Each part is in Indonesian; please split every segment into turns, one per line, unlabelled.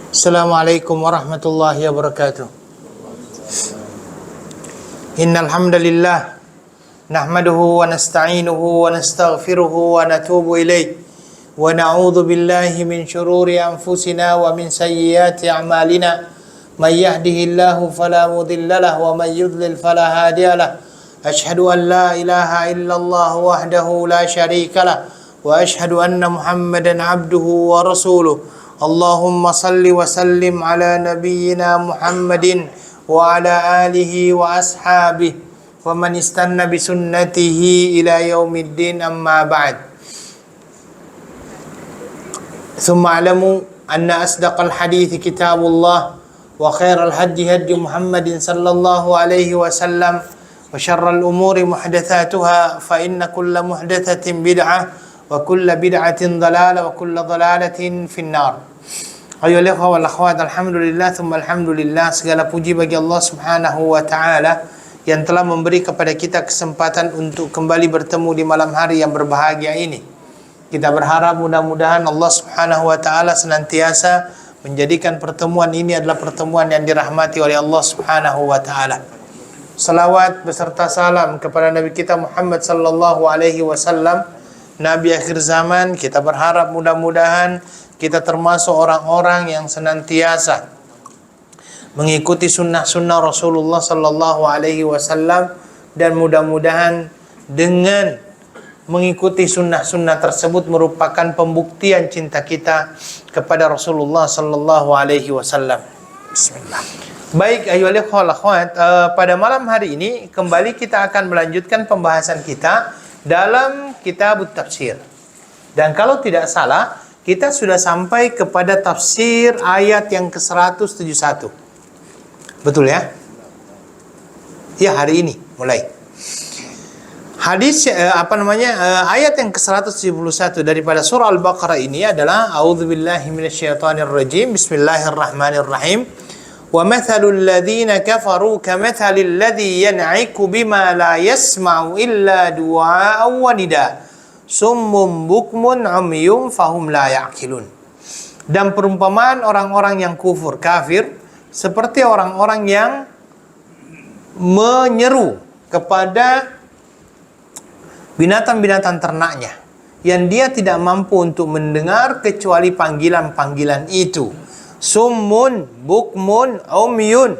Assalamualaikum warahmatullahi wabarakatuh. Innal hamdalillah nahmaduhu wa nasta'inuhu wa nastaghfiruhu wa natubu ilaih wa na'udzu billahi min shururi anfusina wa min sayyiati a'malina may yahdihillahu fala mudilla lahu wa may yudlil fala hadiya lahu. Asyhadu an la ilaha illallah wahdahu la syarika lah wa asyhadu anna Muhammadan abduhu wa rasuluh. Allahumma salli wa sallim ala nabiyyina Muhammadin wa ala alihi wa ashabihi wa man istanna bi sunnatihi ila yaumiddin, amma ba'd. Thumma alamu anna asdaqal hadithi kitabullah wa khairal hadi hadi Muhammadin sallallahu alaihi wasallam wa syarral umuri muhdatsatuha fa inna kulla muhdatsatin bid'ah wa kulla bid'atin dhalalah wa kulla dhalalatin finnar. Ayolah wal akhwat, alhamdulillah thumma alhamdulillah, segala puji bagi Allah Subhanahu wa taala yang telah memberi kepada kita kesempatan untuk kembali bertemu di malam hari yang berbahagia ini. Kita berharap mudah-mudahan Allah Subhanahu wa taala senantiasa menjadikan pertemuan ini adalah pertemuan yang dirahmati oleh Allah Subhanahu wa taala. Salawat beserta salam kepada Nabi kita Muhammad sallallahu alaihi wasallam, Nabi akhir zaman. Kita berharap mudah-mudahan kita termasuk orang-orang yang senantiasa mengikuti sunnah-sunnah Rasulullah sallallahu alaihi wasallam, dan mudah-mudahan dengan mengikuti sunnah-sunnah tersebut merupakan pembuktian cinta kita kepada Rasulullah sallallahu alaihi wasallam. Bismillah. Baik, ayyuhal ikhwal akhwat, pada malam hari ini kembali kita akan melanjutkan pembahasan kita dalam kitab tafsir. Dan kalau tidak salah, kita sudah sampai kepada tafsir ayat yang ke-171. Betul ya? Ya, hari ini mulai. Hadis ayat yang ke-171 daripada surah Al-Baqarah ini adalah a'udzubillahi minasyaitonirrajim. Bismillahirrahmanirrahim. Wa mathalul ladzina kafaru kamathalil ladzi yan'iku bima la yasma'u illa du'a'an wa nida. Summum bukmun umyum fahum la ya'qilun. Dan perumpamaan orang-orang yang kafir seperti orang-orang yang menyeru kepada binatang-binatang ternaknya yang dia tidak mampu untuk mendengar kecuali panggilan-panggilan itu. Summun bukmun umyun,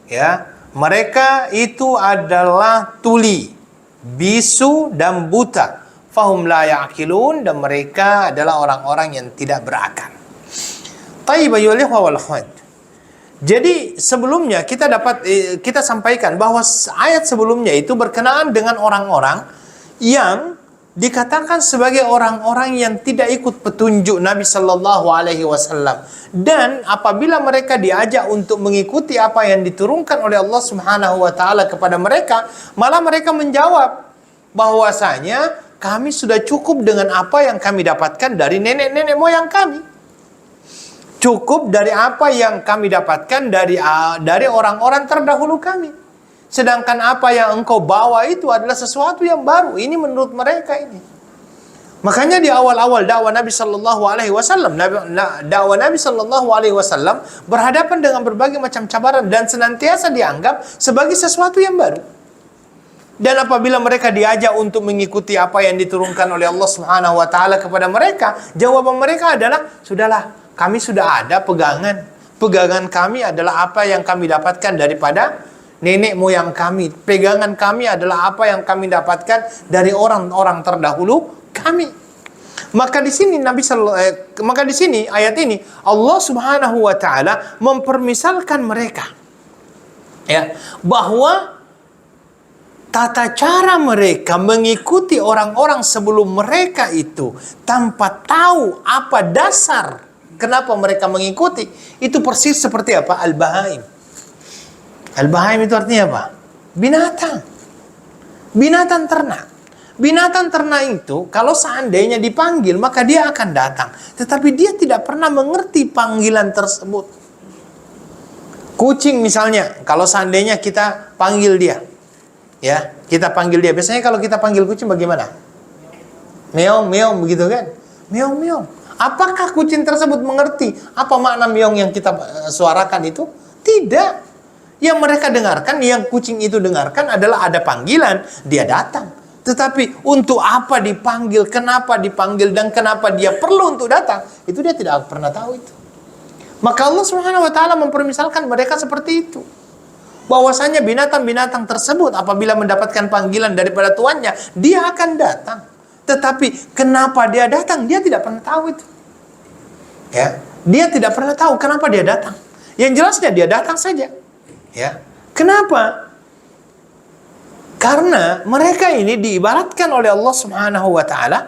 ya, mereka itu adalah tuli, bisu dan buta. Fahum la ya'qilun, dan mereka adalah orang-orang yang tidak berakal. Tayyib ayyuhal ikhwah wal akhwat. Jadi sebelumnya kita sampaikan bahwa ayat sebelumnya itu berkenaan dengan orang-orang yang dikatakan sebagai orang-orang yang tidak ikut petunjuk Nabi sallallahu alaihi wasallam, dan apabila mereka diajak untuk mengikuti apa yang diturunkan oleh Allah Subhanahu wa taala kepada mereka, malah mereka menjawab bahwasanya kami sudah cukup dengan apa yang kami dapatkan dari nenek-nenek moyang kami. Cukup dari apa yang kami dapatkan dari orang-orang terdahulu kami. Sedangkan apa yang engkau bawa itu adalah sesuatu yang baru. Ini menurut mereka ini. Makanya di awal-awal dakwah Nabi sallallahu alaihi wasallam, dakwah Nabi sallallahu alaihi wasallam berhadapan dengan berbagai macam cabaran dan senantiasa dianggap sebagai sesuatu yang baru. Dan apabila mereka diajak untuk mengikuti apa yang diturunkan oleh Allah Subhanahu wa taala kepada mereka, jawaban mereka adalah, sudahlah, kami sudah ada pegangan. Pegangan kami adalah apa yang kami dapatkan daripada nenek moyang kami. Pegangan kami adalah apa yang kami dapatkan dari orang-orang terdahulu kami. Maka di sini ayat ini Allah Subhanahu wa taala mempermisalkan mereka, ya, bahwa tata cara mereka mengikuti orang-orang sebelum mereka itu tanpa tahu apa dasar kenapa mereka mengikuti, itu persis seperti apa? Al-bahaim. Al-bahaim itu artinya apa? Binatang. Binatang ternak. Binatang ternak itu kalau seandainya dipanggil maka dia akan datang, tetapi dia tidak pernah mengerti panggilan tersebut. Kucing misalnya, kalau seandainya kita panggil dia, ya, kita panggil dia. Biasanya kalau kita panggil kucing bagaimana? Meong, meong, begitu kan? Meong, meong. Apakah kucing tersebut mengerti apa makna meong yang kita suarakan itu? Tidak. Yang mereka dengarkan, yang kucing itu dengarkan adalah ada panggilan, dia datang. Tetapi untuk apa dipanggil, kenapa dipanggil, dan kenapa dia perlu untuk datang, itu dia tidak pernah tahu itu. Maka Allah Subhanahu wa taala mempermisalkan mereka seperti itu. Bahwasanya binatang-binatang tersebut apabila mendapatkan panggilan daripada tuannya, dia akan datang. Tetapi kenapa dia datang, dia tidak pernah tahu itu. Ya, dia tidak pernah tahu kenapa dia datang. Yang jelasnya dia datang saja. Ya. Kenapa? Karena mereka ini diibaratkan oleh Allah Subhanahu wa taala,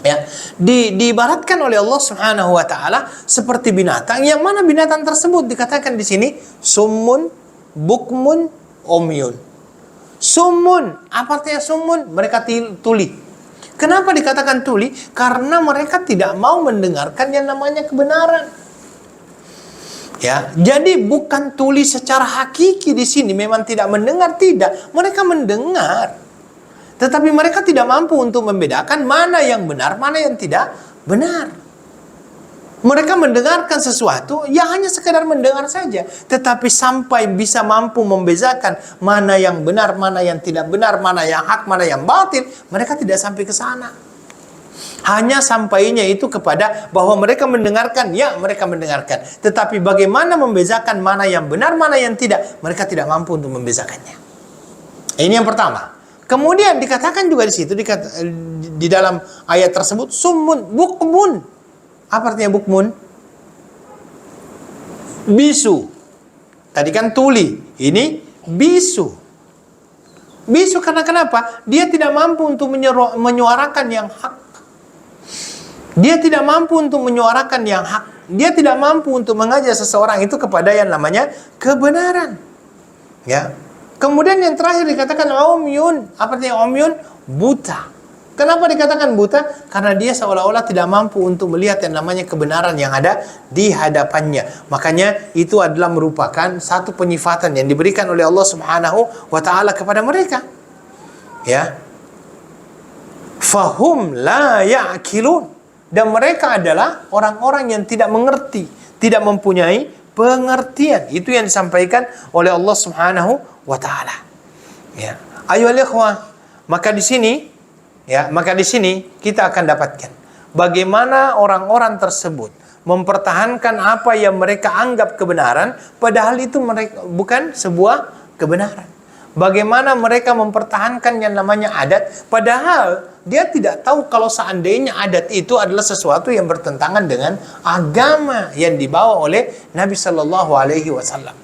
ya, diibaratkan oleh Allah Subhanahu wa taala seperti binatang, yang mana binatang tersebut dikatakan di sini summun, bukmun, umyun. Summun, apa artinya summun? Mereka tuli. Kenapa dikatakan tuli? Karena mereka tidak mau mendengarkan yang namanya kebenaran. Ya, jadi bukan tuli secara hakiki di sini, memang tidak mendengar, tidak. Mereka mendengar. Tetapi mereka tidak mampu untuk membedakan mana yang benar, mana yang tidak benar. Mereka mendengarkan sesuatu, ya hanya sekedar mendengar saja. Tetapi sampai bisa mampu membedakan mana yang benar, mana yang tidak benar, mana yang hak, mana yang batil, mereka tidak sampai ke sana. Hanya sampainya itu kepada bahwa mereka mendengarkan, ya mereka mendengarkan. Tetapi bagaimana membedakan mana yang benar, mana yang tidak, mereka tidak mampu untuk membedakannya. Ini yang pertama. Kemudian dikatakan juga di situ, di dalam ayat tersebut, summun, bukmun. Apa artinya bukmun? Bisu. Tadi kan tuli, ini bisu. Bisu karena kenapa? Dia tidak mampu untuk menyuarakan yang hak. Dia tidak mampu untuk menyuarakan yang hak. Dia tidak mampu untuk mengajak seseorang itu kepada yang namanya kebenaran. Ya. Kemudian yang terakhir dikatakan umyun. Apa artinya umyun? Buta. Kenapa dikatakan buta? Karena dia seolah-olah tidak mampu untuk melihat yang namanya kebenaran yang ada di hadapannya. Makanya itu adalah merupakan satu penyifatan yang diberikan oleh Allah Subhanahu wa taala kepada mereka. Ya. Fahum la ya'kilun. Dan mereka adalah orang-orang yang tidak mengerti, tidak mempunyai pengertian. Itu yang disampaikan oleh Allah Subhanahu wa taala. Ya. Ayolah ikhwah, maka di sini kita akan dapatkan bagaimana orang-orang tersebut mempertahankan apa yang mereka anggap kebenaran, padahal itu mereka bukan sebuah kebenaran. Bagaimana mereka mempertahankan yang namanya adat, padahal dia tidak tahu kalau seandainya adat itu adalah sesuatu yang bertentangan dengan agama yang dibawa oleh Nabi Sallallahu Alaihi Wasallam.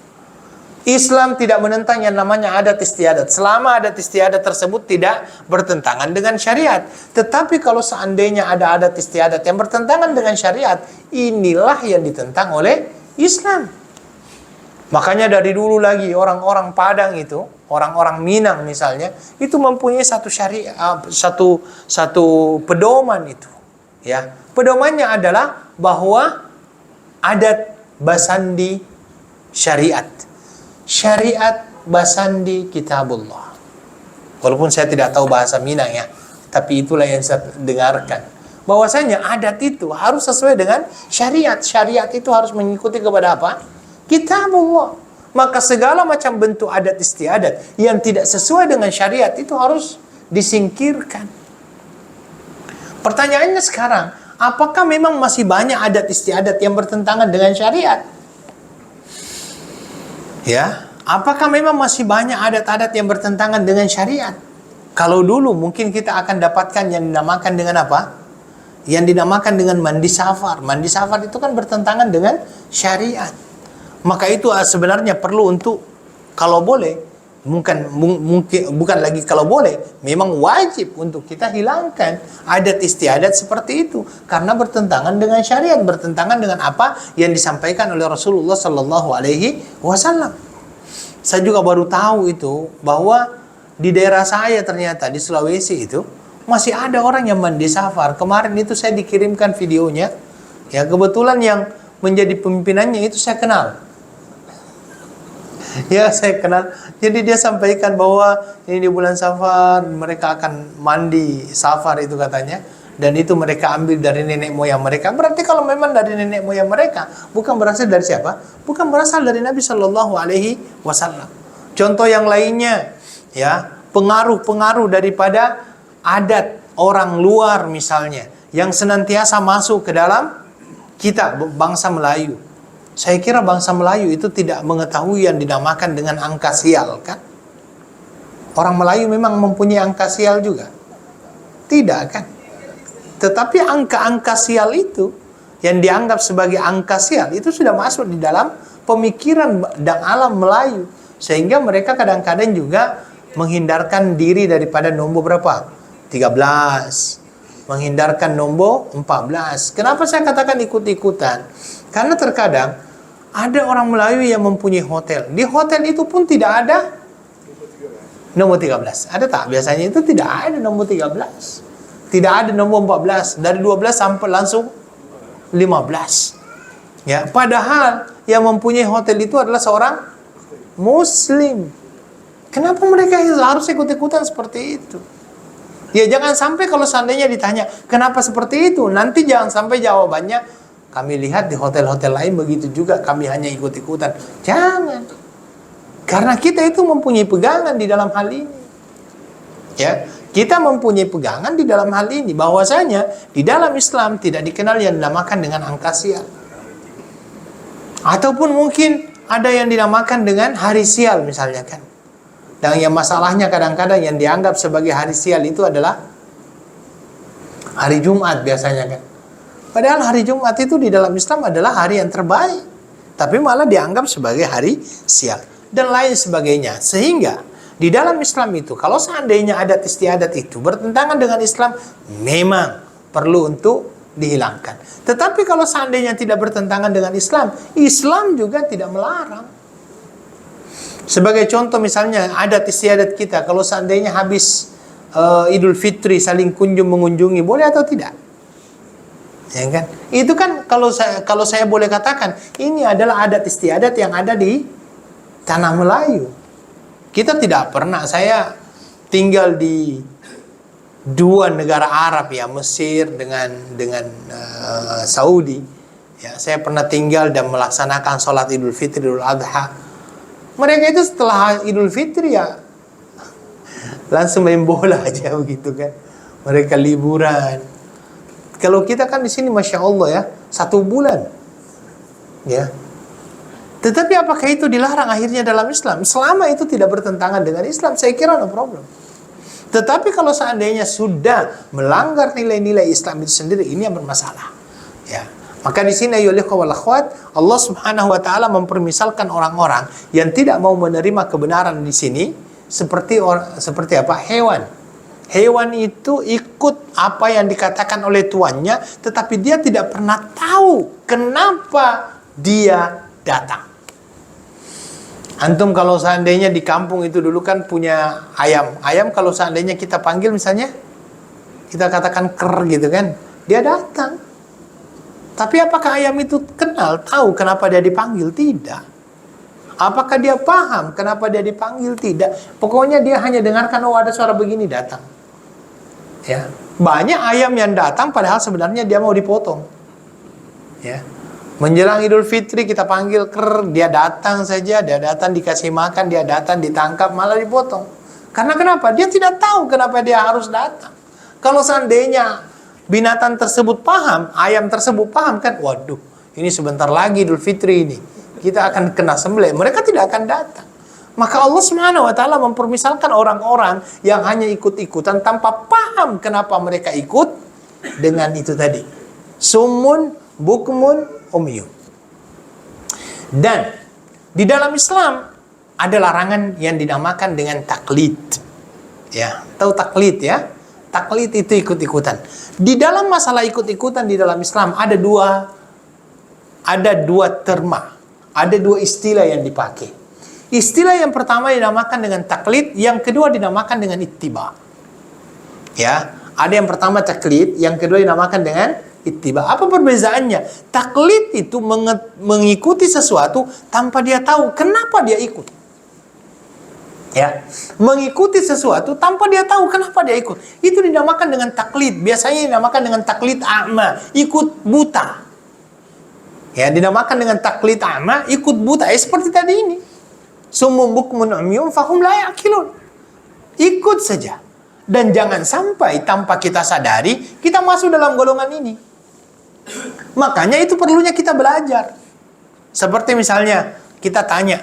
Islam tidak menentang yang namanya adat istiadat, selama adat istiadat tersebut tidak bertentangan dengan syariat. Tetapi kalau seandainya ada adat istiadat yang bertentangan dengan syariat, inilah yang ditentang oleh Islam. Makanya dari dulu lagi orang-orang Padang itu, orang-orang Minang misalnya, itu mempunyai satu syariat, satu pedoman itu. Ya, pedomannya adalah bahwa adat basandi syariat, syariat basandi kitabullah. Walaupun saya tidak tahu bahasa Minang ya, tapi itulah yang saya dengarkan. Bahwasanya adat itu harus sesuai dengan syariat. Syariat itu harus mengikuti kepada apa? Kitabullah. Maka segala macam bentuk adat istiadat yang tidak sesuai dengan syariat itu harus disingkirkan. Pertanyaannya sekarang, apakah memang masih banyak adat istiadat yang bertentangan dengan syariat? Ya, apakah memang masih banyak adat-adat yang bertentangan dengan syariat? Kalau dulu mungkin kita akan dapatkan yang dinamakan dengan apa? Yang dinamakan dengan mandi safar. Mandi safar itu kan bertentangan dengan syariat. Maka itu sebenarnya perlu untuk, kalau boleh, bukan lagi kalau boleh, memang wajib untuk kita hilangkan adat istiadat seperti itu, karena bertentangan dengan syariat, bertentangan dengan apa yang disampaikan oleh Rasulullah Sallallahu Alaihi Wasallam. Saya juga baru tahu itu bahwa di daerah saya ternyata di Sulawesi itu masih ada orang yang mandi safar. Kemarin itu saya dikirimkan videonya, ya kebetulan yang menjadi pemimpinannya itu saya kenal. Ya saya kenal. Jadi dia sampaikan bahwa ini di bulan Safar mereka akan mandi safar itu katanya. dan itu mereka ambil dari nenek moyang mereka. Berarti kalau memang dari nenek moyang mereka, bukan berasal dari siapa? Bukan berasal dari Nabi Shallallahu Alaihi Wasallam. Contoh yang lainnya, ya, pengaruh-pengaruh daripada adat orang luar misalnya, yang senantiasa masuk ke dalam kita bangsa Melayu. Saya kira bangsa Melayu itu tidak mengetahui yang dinamakan dengan angka sial, kan? Orang Melayu memang mempunyai angka sial juga? Tidak, kan? Tetapi angka-angka sial itu, yang dianggap sebagai angka sial, itu sudah masuk di dalam pemikiran dan alam Melayu. Sehingga mereka kadang-kadang juga menghindarkan diri daripada nombor berapa? 13. Menghindarkan nombor 14. Kenapa saya katakan ikut-ikutan? Karena terkadang ada orang Melayu yang mempunyai hotel. Di hotel itu pun tidak ada nomor 13. Ada tak? Biasanya itu tidak ada nomor 13. Tidak ada nomor 14. Dari 12 sampai langsung 15. Ya, padahal yang mempunyai hotel itu adalah seorang Muslim. Kenapa mereka harus ikut-ikutan seperti itu? Ya, jangan sampai kalau seandainya ditanya, kenapa seperti itu? Nanti jangan sampai jawabannya, kami lihat di hotel-hotel lain begitu juga, kami hanya ikut-ikutan. Jangan. Karena kita itu mempunyai pegangan di dalam hal ini. Ya, kita mempunyai pegangan di dalam hal ini, bahwasanya di dalam Islam tidak dikenal yang dinamakan dengan angka sial. Ataupun mungkin ada yang dinamakan dengan hari sial misalnya, kan. Dan yang masalahnya kadang-kadang yang dianggap sebagai hari sial itu adalah hari Jumat biasanya, kan. Padahal hari Jumat itu di dalam Islam adalah hari yang terbaik, tapi malah dianggap sebagai hari sial dan lain sebagainya. Sehingga di dalam Islam itu, kalau seandainya adat istiadat itu bertentangan dengan Islam, memang perlu untuk dihilangkan. Tetapi kalau seandainya tidak bertentangan dengan Islam, Islam juga tidak melarang. Sebagai contoh misalnya adat istiadat kita, kalau seandainya habis Idul Fitri saling kunjung mengunjungi, boleh atau tidak? Ya kan? Itu kan kalau saya boleh katakan, ini adalah adat istiadat yang ada di tanah Melayu. Kita tidak pernah, saya tinggal di dua negara Arab, ya, Mesir dengan Saudi. Ya, saya pernah tinggal dan melaksanakan sholat Idul Fitri, Idul Adha. Mereka itu setelah Idul Fitri ya langsung main bola aja begitu, kan. Mereka liburan. Kalau kita kan di sini Masya Allah ya, 1 bulan. Ya. Tetapi apakah itu dilarang akhirnya dalam Islam? Selama itu tidak bertentangan dengan Islam, saya kira no problem. Tetapi kalau seandainya sudah melanggar nilai-nilai Islam itu sendiri, ini yang bermasalah. Ya. Maka di sini ayyuhal ikhwah wal akhwat, Allah Subhanahu wa taala mempermisalkan orang-orang yang tidak mau menerima kebenaran di sini seperti apa? Hewan. Hewan itu ikut apa yang dikatakan oleh tuannya, tetapi dia tidak pernah tahu kenapa dia datang. Antum kalau seandainya di kampung itu dulu kan punya ayam. Ayam kalau seandainya kita panggil misalnya, kita katakan ker gitu kan, dia datang. Tapi apakah ayam itu kenal, tahu kenapa dia dipanggil? Tidak. Apakah dia paham kenapa dia dipanggil? Tidak. Pokoknya dia hanya dengarkan, oh ada suara begini, datang. Ya. Banyak ayam yang datang padahal sebenarnya dia mau dipotong. Ya. Menjelang Idul Fitri kita panggil ker, dia datang saja, dia datang dikasih makan, dia datang ditangkap malah dipotong. Karena kenapa? Dia tidak tahu kenapa dia harus datang. Kalau seandainya binatang tersebut paham, ayam tersebut paham, kan, waduh, ini sebentar lagi Idul Fitri ini, kita akan kena sembelih, mereka tidak akan datang. Maka Allah Subhanahu wa taala mempermisalkan orang-orang yang hanya ikut-ikutan tanpa paham kenapa mereka ikut dengan itu tadi. Summun, bukmun, umyun. Dan di dalam Islam ada larangan yang dinamakan dengan taklid. Ya, tahu taklid ya? Taklid itu ikut-ikutan. Di dalam masalah ikut-ikutan di dalam Islam ada dua terma, ada dua istilah yang dipakai. Istilah yang pertama dinamakan dengan taklid, yang kedua dinamakan dengan ittiba. Ya, ada yang pertama taklid, yang kedua dinamakan dengan ittiba. Apa perbezaannya? Taklid itu mengikuti sesuatu tanpa dia tahu kenapa dia ikut. Ya, mengikuti sesuatu tanpa dia tahu kenapa dia ikut. Itu dinamakan dengan taklid. Biasanya dinamakan dengan taklid a'ma, ikut buta. Ya, dinamakan dengan taklid a'ma, ikut buta. Seperti tadi ini. Summum bukmun umyun fahum la ya'qilun. Ikut saja. Dan jangan sampai tanpa kita sadari kita masuk dalam golongan ini. Makanya itu perlunya kita belajar. Seperti misalnya kita tanya,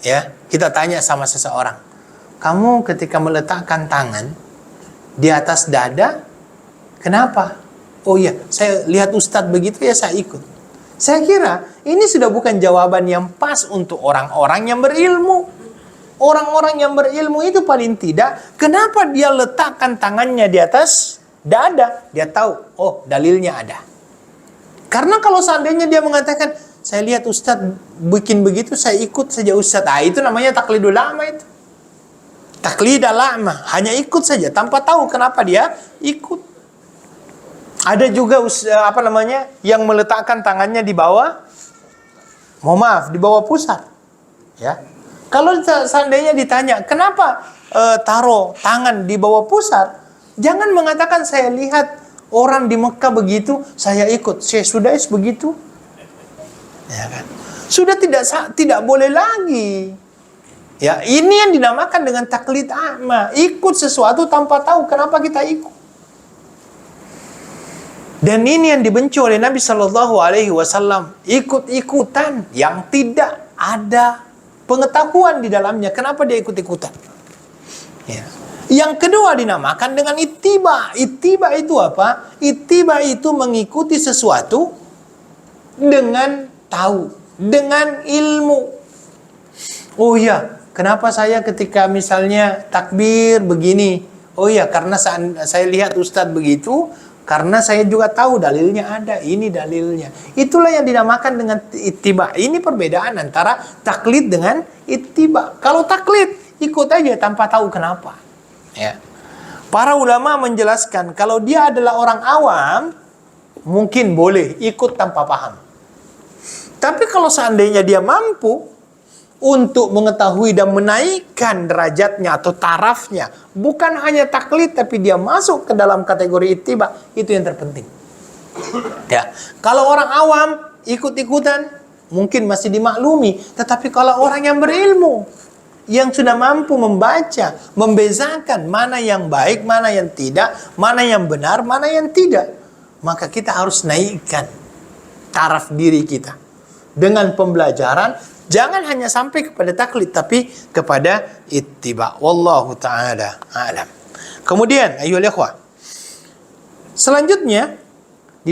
ya, kita tanya sama seseorang, kamu ketika meletakkan tangan di atas dada, kenapa? Oh iya, saya lihat Ustadz begitu ya saya ikut. Saya kira ini sudah bukan jawaban yang pas untuk orang-orang yang berilmu. Orang-orang yang berilmu itu paling tidak, kenapa dia letakkan tangannya di atas dada? Dia tahu, oh dalilnya ada. Karena kalau seandainya dia mengatakan, saya lihat Ustadz bikin begitu, saya ikut saja Ustadz. Itu namanya taklidul a'ma itu. Taklidul a'ma, hanya ikut saja tanpa tahu kenapa dia ikut. Ada juga yang meletakkan tangannya di bawah, di bawah pusar. Ya. Kalau seandainya ditanya, kenapa taruh tangan di bawah pusar? Jangan mengatakan saya lihat orang di Mekah begitu, saya ikut. Saya sudah begitu. Ya kan? Sudah tidak boleh lagi. Ya, ini yang dinamakan dengan taklid a'ma, ikut sesuatu tanpa tahu kenapa kita ikut. Dan ini yang dibenci oleh Nabi Shallallahu Alaihi Wasallam, ikut-ikutan yang tidak ada pengetahuan di dalamnya. Kenapa dia ikut-ikutan? Ya. Yang kedua dinamakan dengan ittiba. Ittiba itu apa? Ittiba itu mengikuti sesuatu dengan tahu, dengan ilmu. Oh iya, kenapa saya ketika misalnya takbir begini? Oh iya, karena saya lihat Ustadz begitu, karena saya juga tahu dalilnya ada, ini dalilnya. Itulah yang dinamakan dengan ittiba. Ini perbedaan antara taklid dengan ittiba. Kalau taklid, ikut aja tanpa tahu kenapa. Ya. Para ulama menjelaskan, kalau dia adalah orang awam, mungkin boleh ikut tanpa paham. Tapi kalau seandainya dia mampu untuk mengetahui dan menaikkan derajatnya atau tarafnya, bukan hanya taklid tapi dia masuk ke dalam kategori ittiba, itu yang terpenting. Ya, kalau orang awam ikut-ikutan mungkin masih dimaklumi, tetapi kalau orang yang berilmu, yang sudah mampu membaca, membezakan mana yang baik, mana yang tidak, mana yang benar, mana yang tidak, maka kita harus naikkan taraf diri kita dengan pembelajaran. Jangan hanya sampai kepada taklid, tapi kepada ittiba. Wallahu ta'ala a'lam. Kemudian, ayyuhal ikhwah, selanjutnya di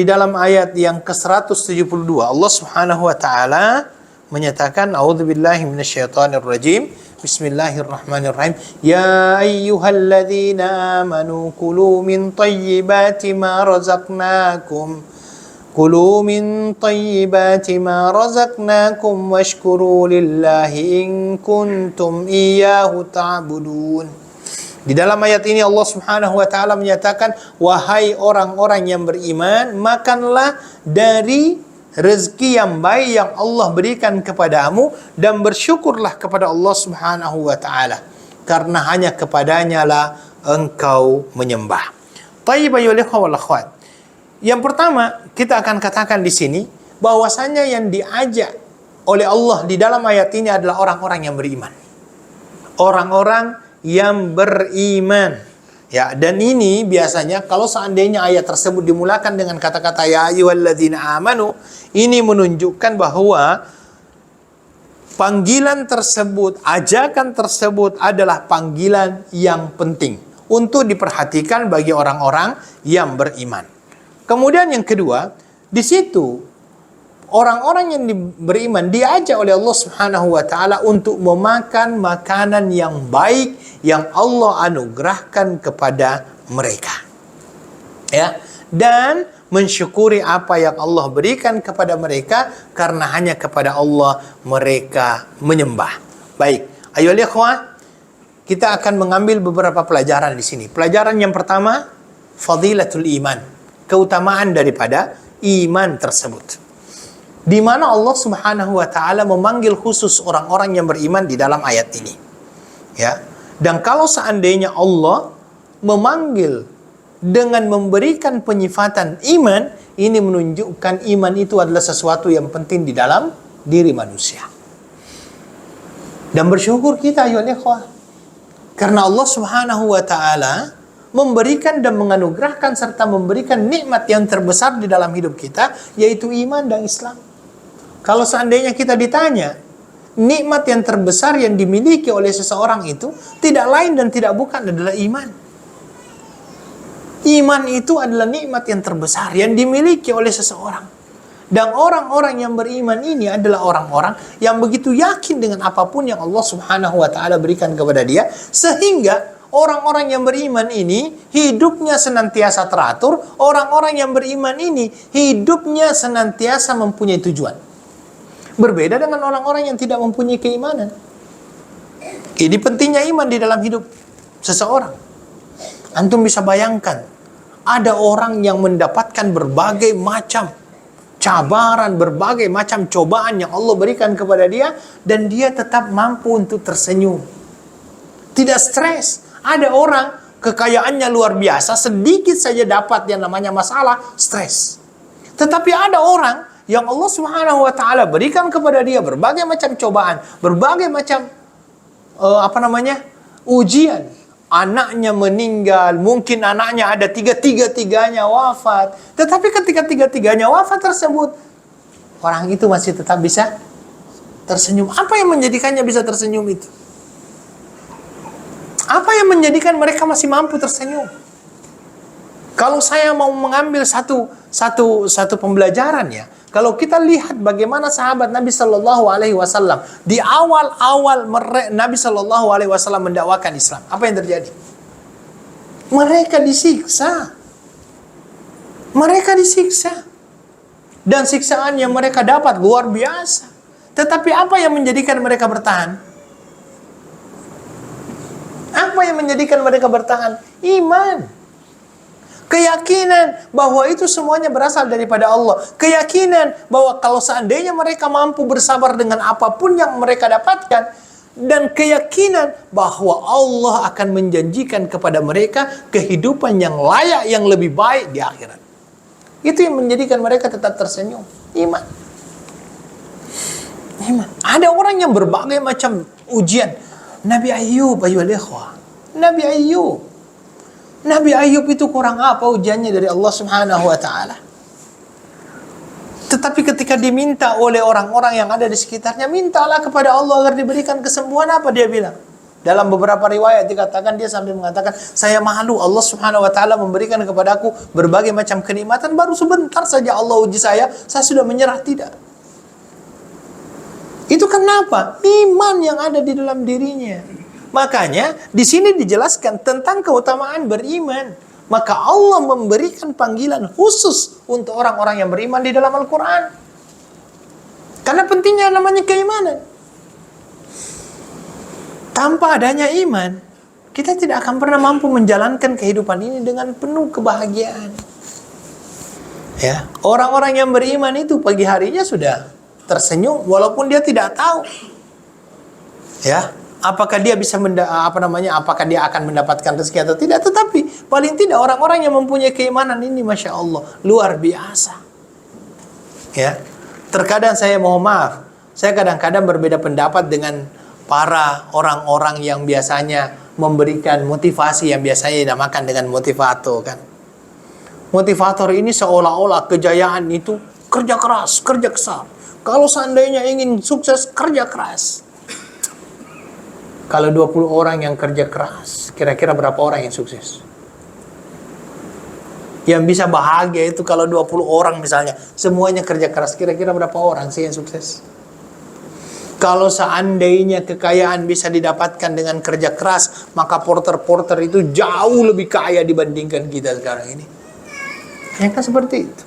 dalam ayat yang ke-172 Allah Subhanahu wa taala menyatakan, a'udzubillahi minasyaitonir rajim. Bismillahirrahmanirrahim. Ya ayyuhalladzina amanu kulu min thayyibati ma razaqnakum. Kulu min tayyibati ma razaqnakum washkuru lillahi in kuntum iyyahu ta'budun. Di dalam ayat ini Allah Subhanahu wa taala menyatakan, wahai orang-orang yang beriman, makanlah dari rezeki yang baik yang Allah berikan kepadamu dan bersyukurlah kepada Allah Subhanahu wa taala, karena hanya kepadanya lah engkau menyembah. Thayyib ayyuhal ikhwah wal akhwat. Yang pertama, kita akan katakan di sini bahwasanya yang diajak oleh Allah di dalam ayat ini adalah orang-orang yang beriman. Orang-orang yang beriman. Ya, dan ini biasanya kalau seandainya ayat tersebut dimulakan dengan kata-kata ya ayyuhalladzina amanu, ini menunjukkan bahwa panggilan tersebut, ajakan tersebut adalah panggilan yang penting untuk diperhatikan bagi orang-orang yang beriman. Kemudian yang kedua, di situ orang-orang yang beriman diajak oleh Allah Subhanahu wa taala untuk memakan makanan yang baik yang Allah anugerahkan kepada mereka. Ya, dan mensyukuri apa yang Allah berikan kepada mereka, karena hanya kepada Allah mereka menyembah. Baik, ayo ikhwah, kita akan mengambil beberapa pelajaran di sini. Pelajaran yang pertama, fadilatul iman. Keutamaan daripada iman tersebut, di mana Allah Subhanahu wa taala memanggil khusus orang-orang yang beriman di dalam ayat ini. Ya. Dan kalau seandainya Allah memanggil dengan memberikan penyifatan iman, ini menunjukkan iman itu adalah sesuatu yang penting di dalam diri manusia. Dan bersyukur kita ayo ikhwah, karena Allah Subhanahu wa taala memberikan dan menganugerahkan serta memberikan nikmat yang terbesar di dalam hidup kita, yaitu iman dan Islam. Kalau seandainya kita ditanya, nikmat yang terbesar yang dimiliki oleh seseorang itu tidak lain dan tidak bukan adalah iman. Iman itu adalah nikmat yang terbesar yang dimiliki oleh seseorang. Dan orang-orang yang beriman ini adalah orang-orang yang begitu yakin dengan apapun yang Allah Subhanahu wa taala berikan kepada dia, sehingga orang-orang yang beriman ini hidupnya senantiasa teratur, orang-orang yang beriman ini hidupnya senantiasa mempunyai tujuan. Berbeda dengan orang-orang yang tidak mempunyai keimanan. Ini pentingnya iman di dalam hidup seseorang. Antum bisa bayangkan, ada orang yang mendapatkan berbagai macam cabaran, berbagai macam cobaan yang Allah berikan kepada dia, dan dia tetap mampu untuk tersenyum. Tidak stres. Ada orang kekayaannya luar biasa, sedikit saja dapat yang namanya masalah, stres. Tetapi ada orang yang Allah Subhanahu wa taala berikan kepada dia berbagai macam cobaan, berbagai macam ujian. Anaknya meninggal, mungkin anaknya ada tiga-tiganya wafat. Tetapi ketika tiga-tiganya wafat tersebut, orang itu masih tetap bisa tersenyum. Apa yang menjadikannya bisa tersenyum itu? Apa yang menjadikan mereka masih mampu tersenyum? Kalau saya mau mengambil satu pembelajaran ya, kalau kita lihat bagaimana sahabat Nabi Shallallahu Alaihi Wasallam di awal-awal Nabi Shallallahu Alaihi Wasallam mendakwakan Islam, apa yang terjadi? Mereka disiksa, dan siksaan yang mereka dapat luar biasa. Tetapi apa yang menjadikan mereka bertahan? Apa yang menjadikan mereka bertahan? Iman. Keyakinan bahwa itu semuanya berasal daripada Allah. Keyakinan bahwa kalau seandainya mereka mampu bersabar dengan apapun yang mereka dapatkan. Dan keyakinan bahwa Allah akan menjanjikan kepada mereka kehidupan yang layak, yang lebih baik di akhirat. Itu yang menjadikan mereka tetap tersenyum. Iman. Ada orang yang berbagai macam ujian. Nabi Ayub, Nabi Ayub itu kurang apa ujiannya dari Allah Subhanahu wa taala. Tetapi ketika diminta oleh orang-orang yang ada di sekitarnya, mintalah kepada Allah agar diberikan kesembuhan, apa dia bilang? Dalam beberapa riwayat dikatakan dia sambil mengatakan, saya malu, Allah Subhanahu wa taala memberikan kepadaku berbagai macam kenikmatan, baru sebentar saja Allah uji saya sudah menyerah. Tidak. Itu kenapa? Iman yang ada di dalam dirinya. Makanya di sini dijelaskan tentang keutamaan beriman. Maka Allah memberikan panggilan khusus untuk orang-orang yang beriman di dalam Al-Quran. Karena pentingnya namanya keimanan. Tanpa adanya iman, kita tidak akan pernah mampu menjalankan kehidupan ini dengan penuh kebahagiaan. Ya, orang-orang yang beriman itu pagi harinya sudah tersenyum walaupun dia tidak tahu. Ya. Apakah dia bisa apakah dia akan mendapatkan rezeki atau tidak? Tetapi paling tidak orang-orang yang mempunyai keimanan ini, masya Allah, luar biasa. Ya, terkadang saya mohon maaf, saya kadang-kadang berbeda pendapat dengan para orang-orang yang biasanya memberikan motivasi yang biasanya dinamakan dengan motivator kan. Motivator ini seolah-olah kejayaan itu kerja keras, kerja keras. Kalau seandainya ingin sukses, kerja keras. Kalau 20 orang yang kerja keras, kira-kira berapa orang yang sukses? Yang bisa bahagia itu kalau 20 orang misalnya, semuanya kerja keras, kira-kira berapa orang sih yang sukses? Kalau seandainya kekayaan bisa didapatkan dengan kerja keras, maka porter-porter itu jauh lebih kaya dibandingkan kita sekarang ini. Ya kan seperti itu.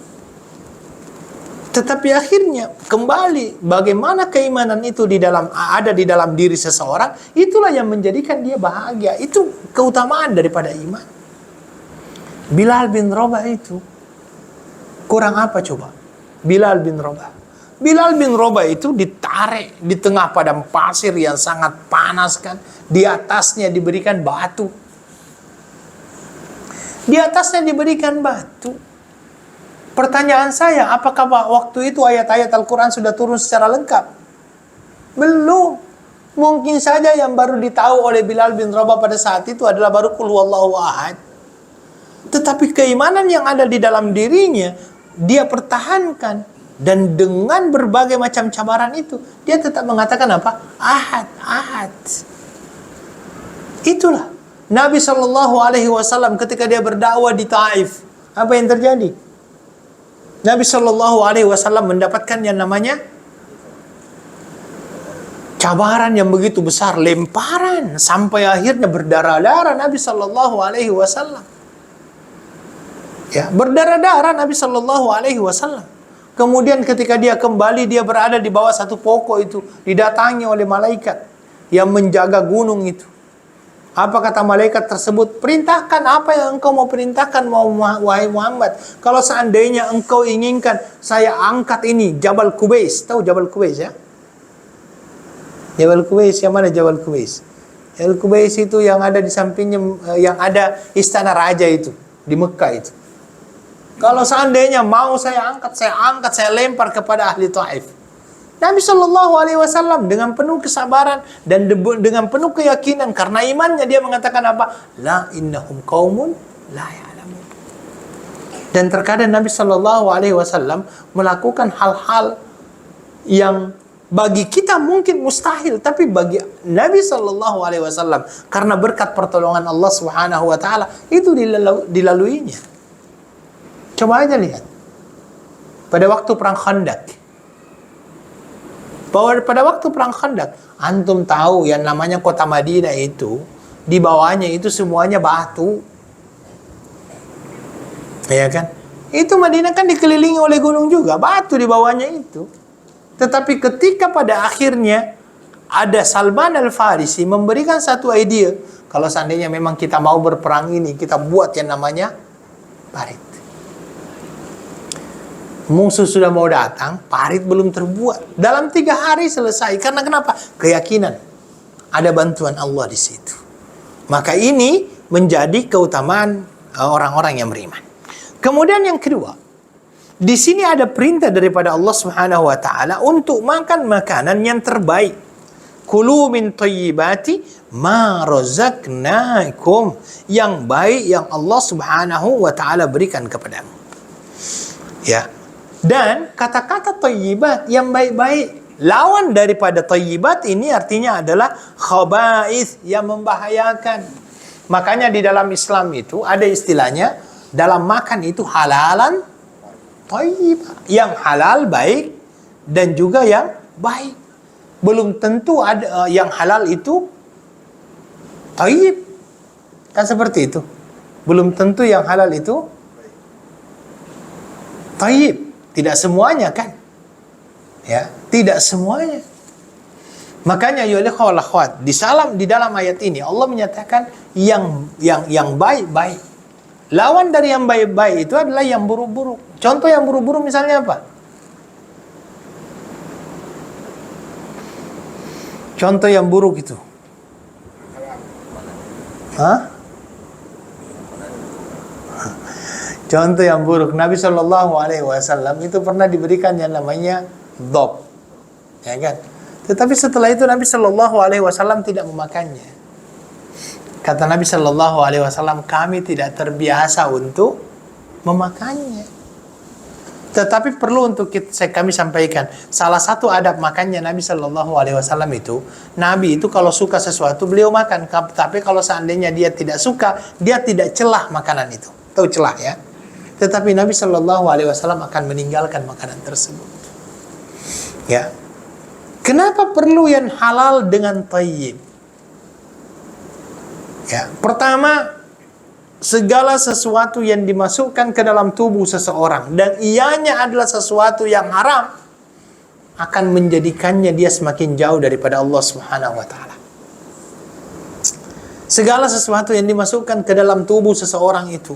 Tetapi akhirnya kembali bagaimana keimanan itu ada di dalam diri seseorang, itulah yang menjadikan dia bahagia. Itu keutamaan daripada iman. Bilal bin Rabah itu kurang apa coba? Bilal bin Rabah Bilal bin Rabah itu ditarik di tengah padang pasir yang sangat panas kan. Di atasnya diberikan batu. Di atasnya diberikan batu. Pertanyaan saya, apakah waktu itu ayat-ayat Al-Quran sudah turun secara lengkap? Belum. Mungkin saja yang baru ditahu oleh Bilal bin Rabah pada saat itu adalah baru Qul huwallahu ahad. Tetapi keimanan yang ada di dalam dirinya, dia pertahankan. Dan dengan berbagai macam cabaran itu, dia tetap mengatakan apa? Ahad, ahad. Itulah Nabi SAW ketika dia berdakwah di Taif, apa yang terjadi? Nabi SAW mendapatkan yang namanya cabaran yang begitu besar, lemparan, sampai akhirnya berdarah-darah Nabi SAW. Ya, berdarah-darah Nabi SAW. Kemudian ketika dia kembali, dia berada di bawah satu pokok itu, didatangi oleh malaikat yang menjaga gunung itu. Apa kata malaikat tersebut? Perintahkan apa yang engkau mau perintahkan, wahai Muhammad. Kalau seandainya engkau inginkan saya angkat ini, Jabal Kubais. Tahu Jabal Kubais ya? Jabal Kubais, yang mana Jabal Kubais? Jabal Kubais itu yang ada di sampingnya, yang ada istana raja itu, di Mekah itu. Kalau seandainya mau saya angkat, saya lempar kepada ahli Taif. Nabi SAW dengan penuh kesabaran dan dengan penuh keyakinan karena imannya dia mengatakan apa? La innahum qaumun la ya'lamun. Dan terkadang Nabi SAW melakukan hal-hal yang bagi kita mungkin mustahil, tapi bagi Nabi SAW karena berkat pertolongan Allah Subhanahu wa taala itu dilaluinya. Coba aja lihat. Pada waktu perang Khandaq. Bahwa pada waktu perang Khandaq, antum tahu yang namanya kota Madinah itu, di bawahnya itu semuanya batu. Ya kan? Itu Madinah kan dikelilingi oleh gunung juga, batu di bawahnya itu. Tetapi ketika pada akhirnya ada Salman Al-Farisi memberikan satu ide, kalau seandainya memang kita mau berperang ini, kita buat yang namanya parit. Musuh sudah mau datang, parit belum terbuat. Dalam 3 hari selesai. Karena kenapa? Keyakinan. Ada bantuan Allah di situ. Maka ini menjadi keutamaan orang-orang yang beriman. Kemudian yang kedua, di sini ada perintah daripada Allah Subhanahu wa taala untuk makan makanan yang terbaik. Kulu min thayyibati ma razaqnakum, yang baik yang Allah Subhanahu wa taala berikan kepadamu. Ya. Dan kata-kata thayyibat yang baik-baik, lawan daripada thayyibat ini artinya adalah khaba'ith, yang membahayakan. Makanya di dalam Islam itu ada istilahnya, dalam makan itu halalan thayyibah. Yang halal baik dan juga yang baik. Belum tentu ada yang halal itu thayyib. Kan seperti itu. Belum tentu yang halal itu thayyib. Tidak semuanya kan? Ya, tidak semuanya. Makanya ya akhwat, di dalam ayat ini Allah menyatakan yang baik-baik. Lawan dari yang baik-baik itu adalah yang buruk-buruk. Contoh yang buruk-buruk misalnya apa? Contoh yang buruk itu. Hah? Contoh yang buruk, Nabi SAW itu pernah diberikan yang namanya dhab, ya kan? Tetapi setelah itu Nabi SAW tidak memakannya. Kata Nabi SAW, kami tidak terbiasa untuk memakannya. Tetapi perlu untuk kami sampaikan, salah satu adab makannya Nabi SAW itu, Nabi itu kalau suka sesuatu beliau makan, tapi kalau seandainya dia tidak suka, dia tidak celah makanan itu. Tahu celah ya? Tetapi Nabi SAW akan meninggalkan makanan tersebut. Ya. Kenapa perlu yang halal dengan thayyib? Ya, pertama, segala sesuatu yang dimasukkan ke dalam tubuh seseorang dan ianya adalah sesuatu yang haram akan menjadikannya dia semakin jauh daripada Allah Subhanahu wa taala. Segala sesuatu yang dimasukkan ke dalam tubuh seseorang itu,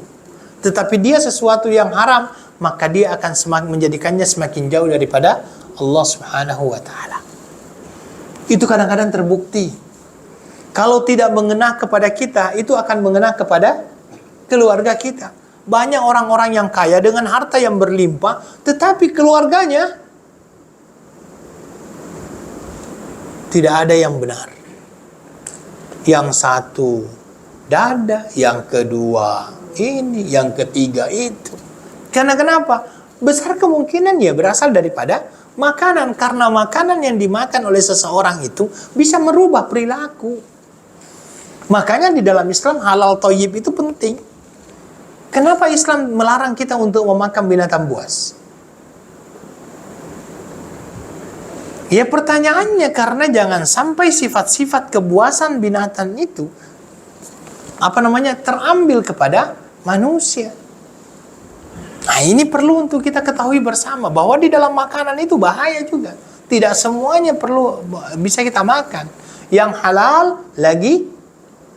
tetapi dia sesuatu yang haram, maka dia akan menjadikannya semakin jauh daripada Allah Subhanahu wa Ta'ala. Itu kadang-kadang terbukti. Kalau tidak mengena kepada kita, itu akan mengena kepada keluarga kita. Banyak orang-orang yang kaya dengan harta yang berlimpah, tetapi keluarganya tidak ada yang benar. Yang satu dada, yang kedua ini, yang ketiga itu. Karena kenapa? Besar kemungkinan ya berasal daripada makanan. Karena makanan yang dimakan oleh seseorang itu bisa merubah perilaku. Makanya di dalam Islam halal thayyib itu penting. Kenapa Islam melarang kita untuk memakan binatang buas? Ya pertanyaannya karena jangan sampai sifat-sifat kebuasan binatang itu terambil kepada manusia. Nah ini perlu untuk kita ketahui bersama bahwa di dalam makanan itu bahaya juga. Tidak semuanya perlu bisa kita makan. Yang halal lagi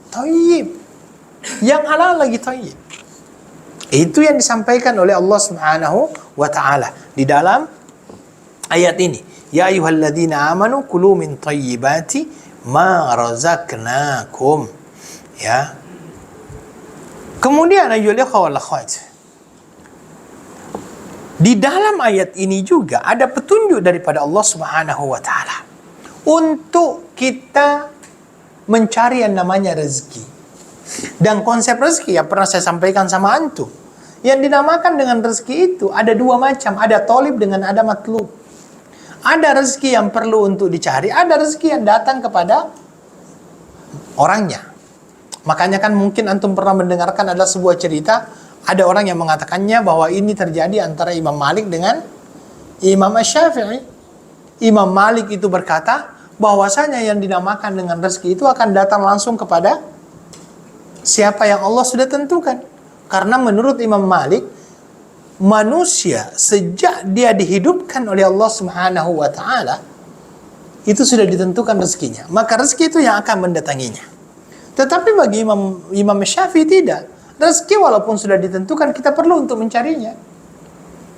thayyib. Yang halal lagi thayyib. Itu yang disampaikan oleh Allah Subhanahu wa Ta'ala di dalam ayat ini. Ya ayyuhalladzina amanu kulu min thayyibati ma razaqnakum. Ya. Kemudian ayyuhal ikhwah wal akhwat. Di dalam ayat ini juga ada petunjuk daripada Allah Subhanahu wa Ta'ala untuk kita mencari yang namanya rezeki. Dan konsep rezeki yang pernah saya sampaikan sama antum. Yang dinamakan dengan rezeki itu ada dua macam. Ada tolib dengan ada matlub. Ada rezeki yang perlu untuk dicari. Ada rezeki yang datang kepada orangnya. Makanya kan mungkin antum pernah mendengarkan ada sebuah cerita. Ada orang yang mengatakannya bahwa ini terjadi antara Imam Malik dengan Imam Asy-Syafi'i. Imam Malik itu berkata bahwasanya yang dinamakan dengan rezeki itu akan datang langsung kepada siapa yang Allah sudah tentukan. Karena menurut Imam Malik, manusia sejak dia dihidupkan oleh Allah Subhanahu wa Ta'ala, itu sudah ditentukan rezekinya. Maka rezeki itu yang akan mendatanginya. Tetapi bagi Imam Syafi'i tidak. Rezeki walaupun sudah ditentukan, kita perlu untuk mencarinya.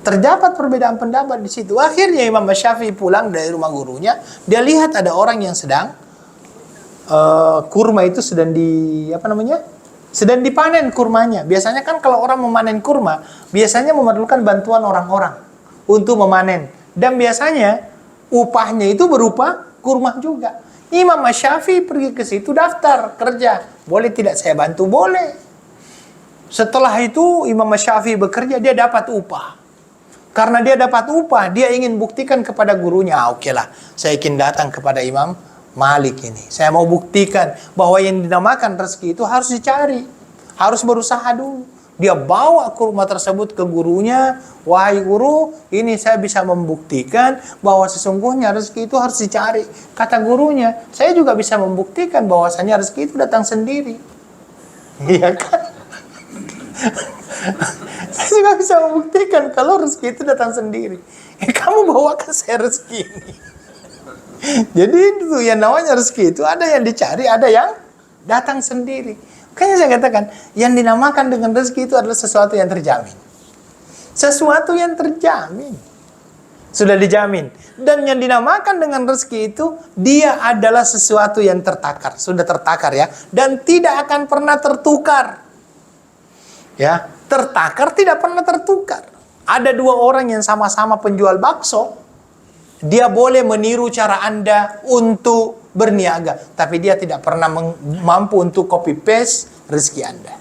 Terdapat perbedaan pendapat di situ. Akhirnya Imam Syafi'i pulang dari rumah gurunya, dia lihat ada orang yang sedang kurma itu sedang sedang dipanen kurmanya. Biasanya kan kalau orang memanen kurma, biasanya memerlukan bantuan orang-orang untuk memanen. Dan biasanya upahnya itu berupa kurma juga. Imam Syafi'i pergi ke situ daftar kerja. Boleh tidak saya bantu? Boleh. Setelah itu Imam Syafi'i bekerja, dia dapat upah. Karena dia dapat upah, dia ingin buktikan kepada gurunya. Oke lah, saya ingin datang kepada Imam Malik ini. Saya mau buktikan bahwa yang dinamakan rezeki itu harus dicari. Harus berusaha dulu. Dia bawa kurma tersebut ke gurunya. Wahai guru, ini saya bisa membuktikan bahwa sesungguhnya rezeki itu harus dicari. Kata gurunya, saya juga bisa membuktikan bahwasanya rezeki itu datang sendiri. Iya kan? Saya juga bisa membuktikan kalau rezeki itu datang sendiri. Kamu bawakan saya rezeki ini. Jadi itu yang namanya rezeki itu ada yang dicari, ada yang datang sendiri. Makanya saya katakan, yang dinamakan dengan rezeki itu adalah sesuatu yang terjamin. Sesuatu yang terjamin. Sudah dijamin. Dan yang dinamakan dengan rezeki itu, dia adalah sesuatu yang tertakar. Sudah tertakar ya. Dan tidak akan pernah tertukar. Ya, tertakar tidak pernah tertukar. Ada dua orang yang sama-sama penjual bakso. Dia boleh meniru cara Anda untuk berniaga, tapi dia tidak pernah mampu untuk copy paste rezeki Anda.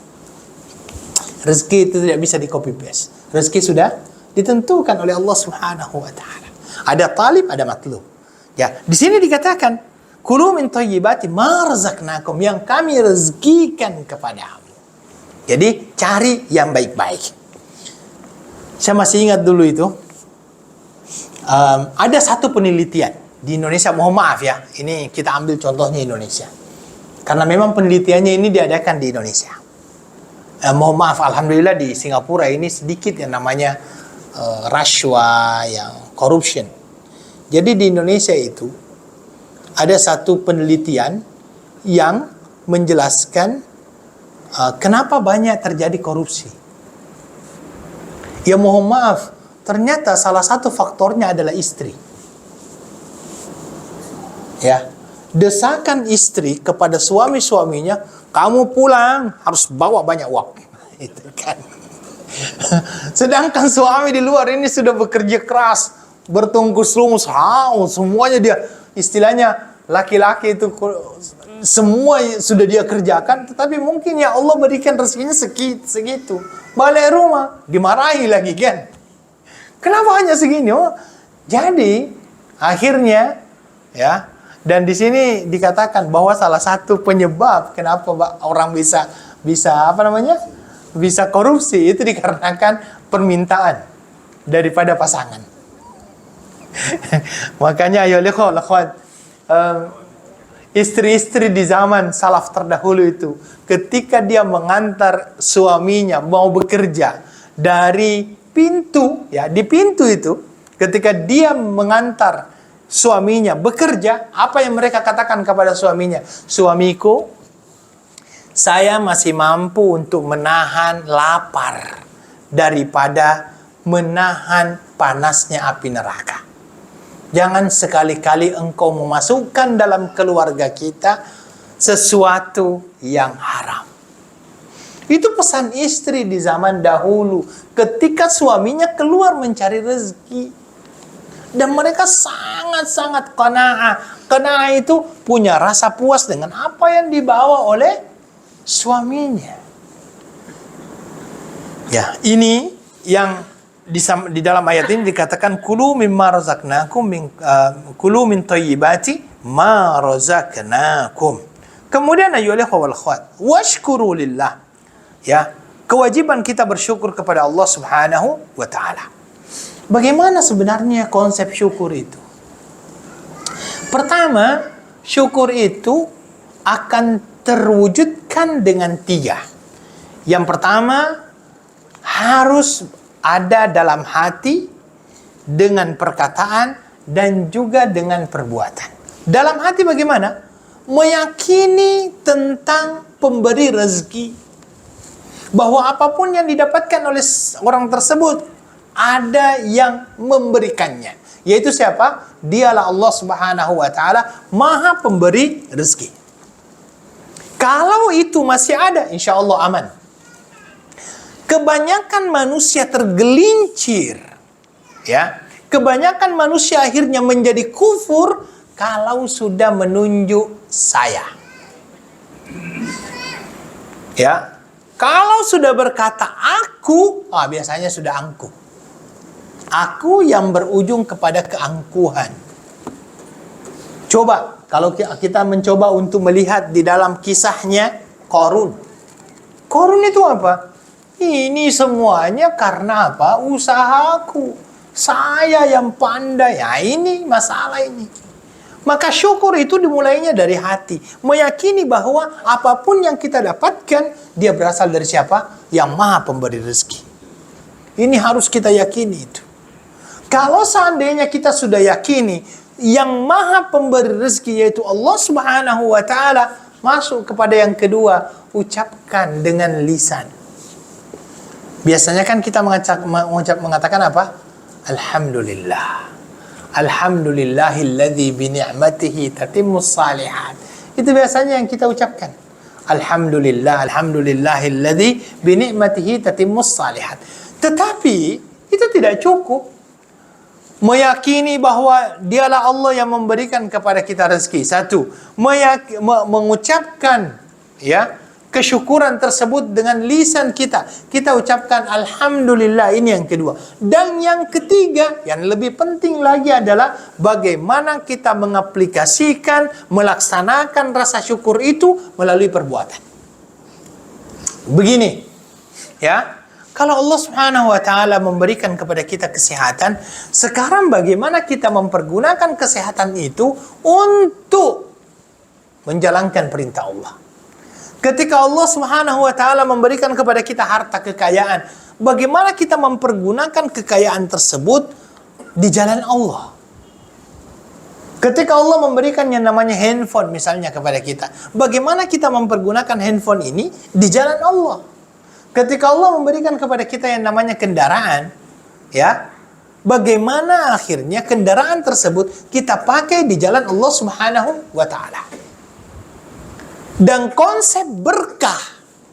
Rezeki itu tidak bisa di copy paste. Rezeki sudah ditentukan oleh Allah Subhanahu wa Ta'ala. Ada talib, ada matlub. Ya, di sini dikatakan, kulu min thayyibati ma razaqnakum, yang kami rezekikan kepadamu. Jadi cari yang baik-baik. Saya masih ingat dulu itu. Ada satu penelitian di Indonesia, mohon maaf ya, ini kita ambil contohnya Indonesia, karena memang penelitiannya ini diadakan di Indonesia. Mohon maaf, alhamdulillah di Singapura ini sedikit yang namanya rashwa, yang corruption. Jadi di Indonesia itu ada satu penelitian yang menjelaskan kenapa banyak terjadi korupsi. Ya mohon maaf, ternyata salah satu faktornya adalah istri. Ya, desakan istri kepada suami-suaminya, kamu pulang harus bawa banyak uang. Itu kan. Sedangkan suami di luar ini sudah bekerja keras, bertungkus-lumus, semuanya dia, istilahnya laki-laki itu semua sudah dia kerjakan, tetapi mungkin ya Allah berikan rezekinya segitu. Balik rumah dimarahi lagi kan. Kenapa hanya segini? Oh, jadi akhirnya ya, dan di sini dikatakan bahwa salah satu penyebab kenapa orang bisa apa namanya? Bisa korupsi itu dikarenakan permintaan daripada pasangan. Makanya ayo lihat istri-istri di zaman salaf terdahulu itu, ketika dia mengantar suaminya mau bekerja dari pintu, ya di pintu itu, ketika dia mengantar suaminya bekerja, apa yang mereka katakan kepada suaminya? Suamiku, saya masih mampu untuk menahan lapar daripada menahan panasnya api neraka. Jangan sekali-kali engkau memasukkan dalam keluarga kita sesuatu yang haram. Itu pesan istri di zaman dahulu ketika suaminya keluar mencari rezeki. Dan mereka sangat-sangat qanaah. Qanaah itu punya rasa puas dengan apa yang dibawa oleh suaminya. Ya, ini yang di dalam ayat ini dikatakan kulu mimma razaqnakum kulu min thayyibati ma razaqnakum. Kemudian ayyuhal wal akhwat, washkuru lillah. Ya, kewajiban kita bersyukur kepada Allah Subhanahu wa taala. Bagaimana sebenarnya konsep syukur itu? Pertama, syukur itu akan terwujudkan dengan 3. Yang pertama, harus ada dalam hati dengan perkataan dan juga dengan perbuatan. Dalam hati bagaimana? Meyakini tentang pemberi rezeki, bahwa apapun yang didapatkan oleh orang tersebut ada yang memberikannya. Yaitu siapa? Dialah Allah Subhanahu wa taala, Maha Pemberi rezeki. Kalau itu masih ada, insya Allah aman. Kebanyakan manusia tergelincir, ya. Kebanyakan manusia akhirnya menjadi kufur kalau sudah menunjuk saya. Ya. Kalau sudah berkata aku, biasanya sudah angkuh. Aku yang berujung kepada keangkuhan. Coba kalau kita mencoba untuk melihat di dalam kisahnya Qarun. Qarun itu apa? Ini semuanya karena apa? Usahaku. Saya yang pandai. Ya, ini masalah ini. Maka syukur itu dimulainya dari hati. Meyakini bahwa apapun yang kita dapatkan, dia berasal dari siapa? Yang Maha Pemberi rezeki. Ini harus kita yakini itu. Kalau seandainya kita sudah yakini yang Maha Pemberi rezeki yaitu Allah Subhanahu wa taala, masuk kepada yang kedua, ucapkan dengan lisan. Biasanya kan kita mengatakan apa? Alhamdulillah. Alhamdulillahilladzi bi ni'matihi tatimmus shalihat. Itu biasanya yang kita ucapkan. Alhamdulillah, alhamdulillahilladzi bi ni'matihi tatimmus shalihat. Tetapi itu tidak cukup. Meyakini bahwa dialah Allah yang memberikan kepada kita rezeki. Satu, mengucapkan ya kesyukuran tersebut dengan lisan kita. Kita ucapkan alhamdulillah, ini yang kedua. Dan yang ketiga, yang lebih penting lagi adalah bagaimana kita mengaplikasikan, melaksanakan rasa syukur itu melalui perbuatan. Begini, ya. Kalau Allah Subhanahu wa taala memberikan kepada kita kesehatan, sekarang bagaimana kita mempergunakan kesehatan itu untuk menjalankan perintah Allah? Ketika Allah Subhanahu wa taala memberikan kepada kita harta kekayaan, bagaimana kita mempergunakan kekayaan tersebut di jalan Allah? Ketika Allah memberikan yang namanya handphone misalnya kepada kita, bagaimana kita mempergunakan handphone ini di jalan Allah? Ketika Allah memberikan kepada kita yang namanya kendaraan, ya, bagaimana akhirnya kendaraan tersebut kita pakai di jalan Allah Subhanahu wa Ta'ala. Dan konsep berkah,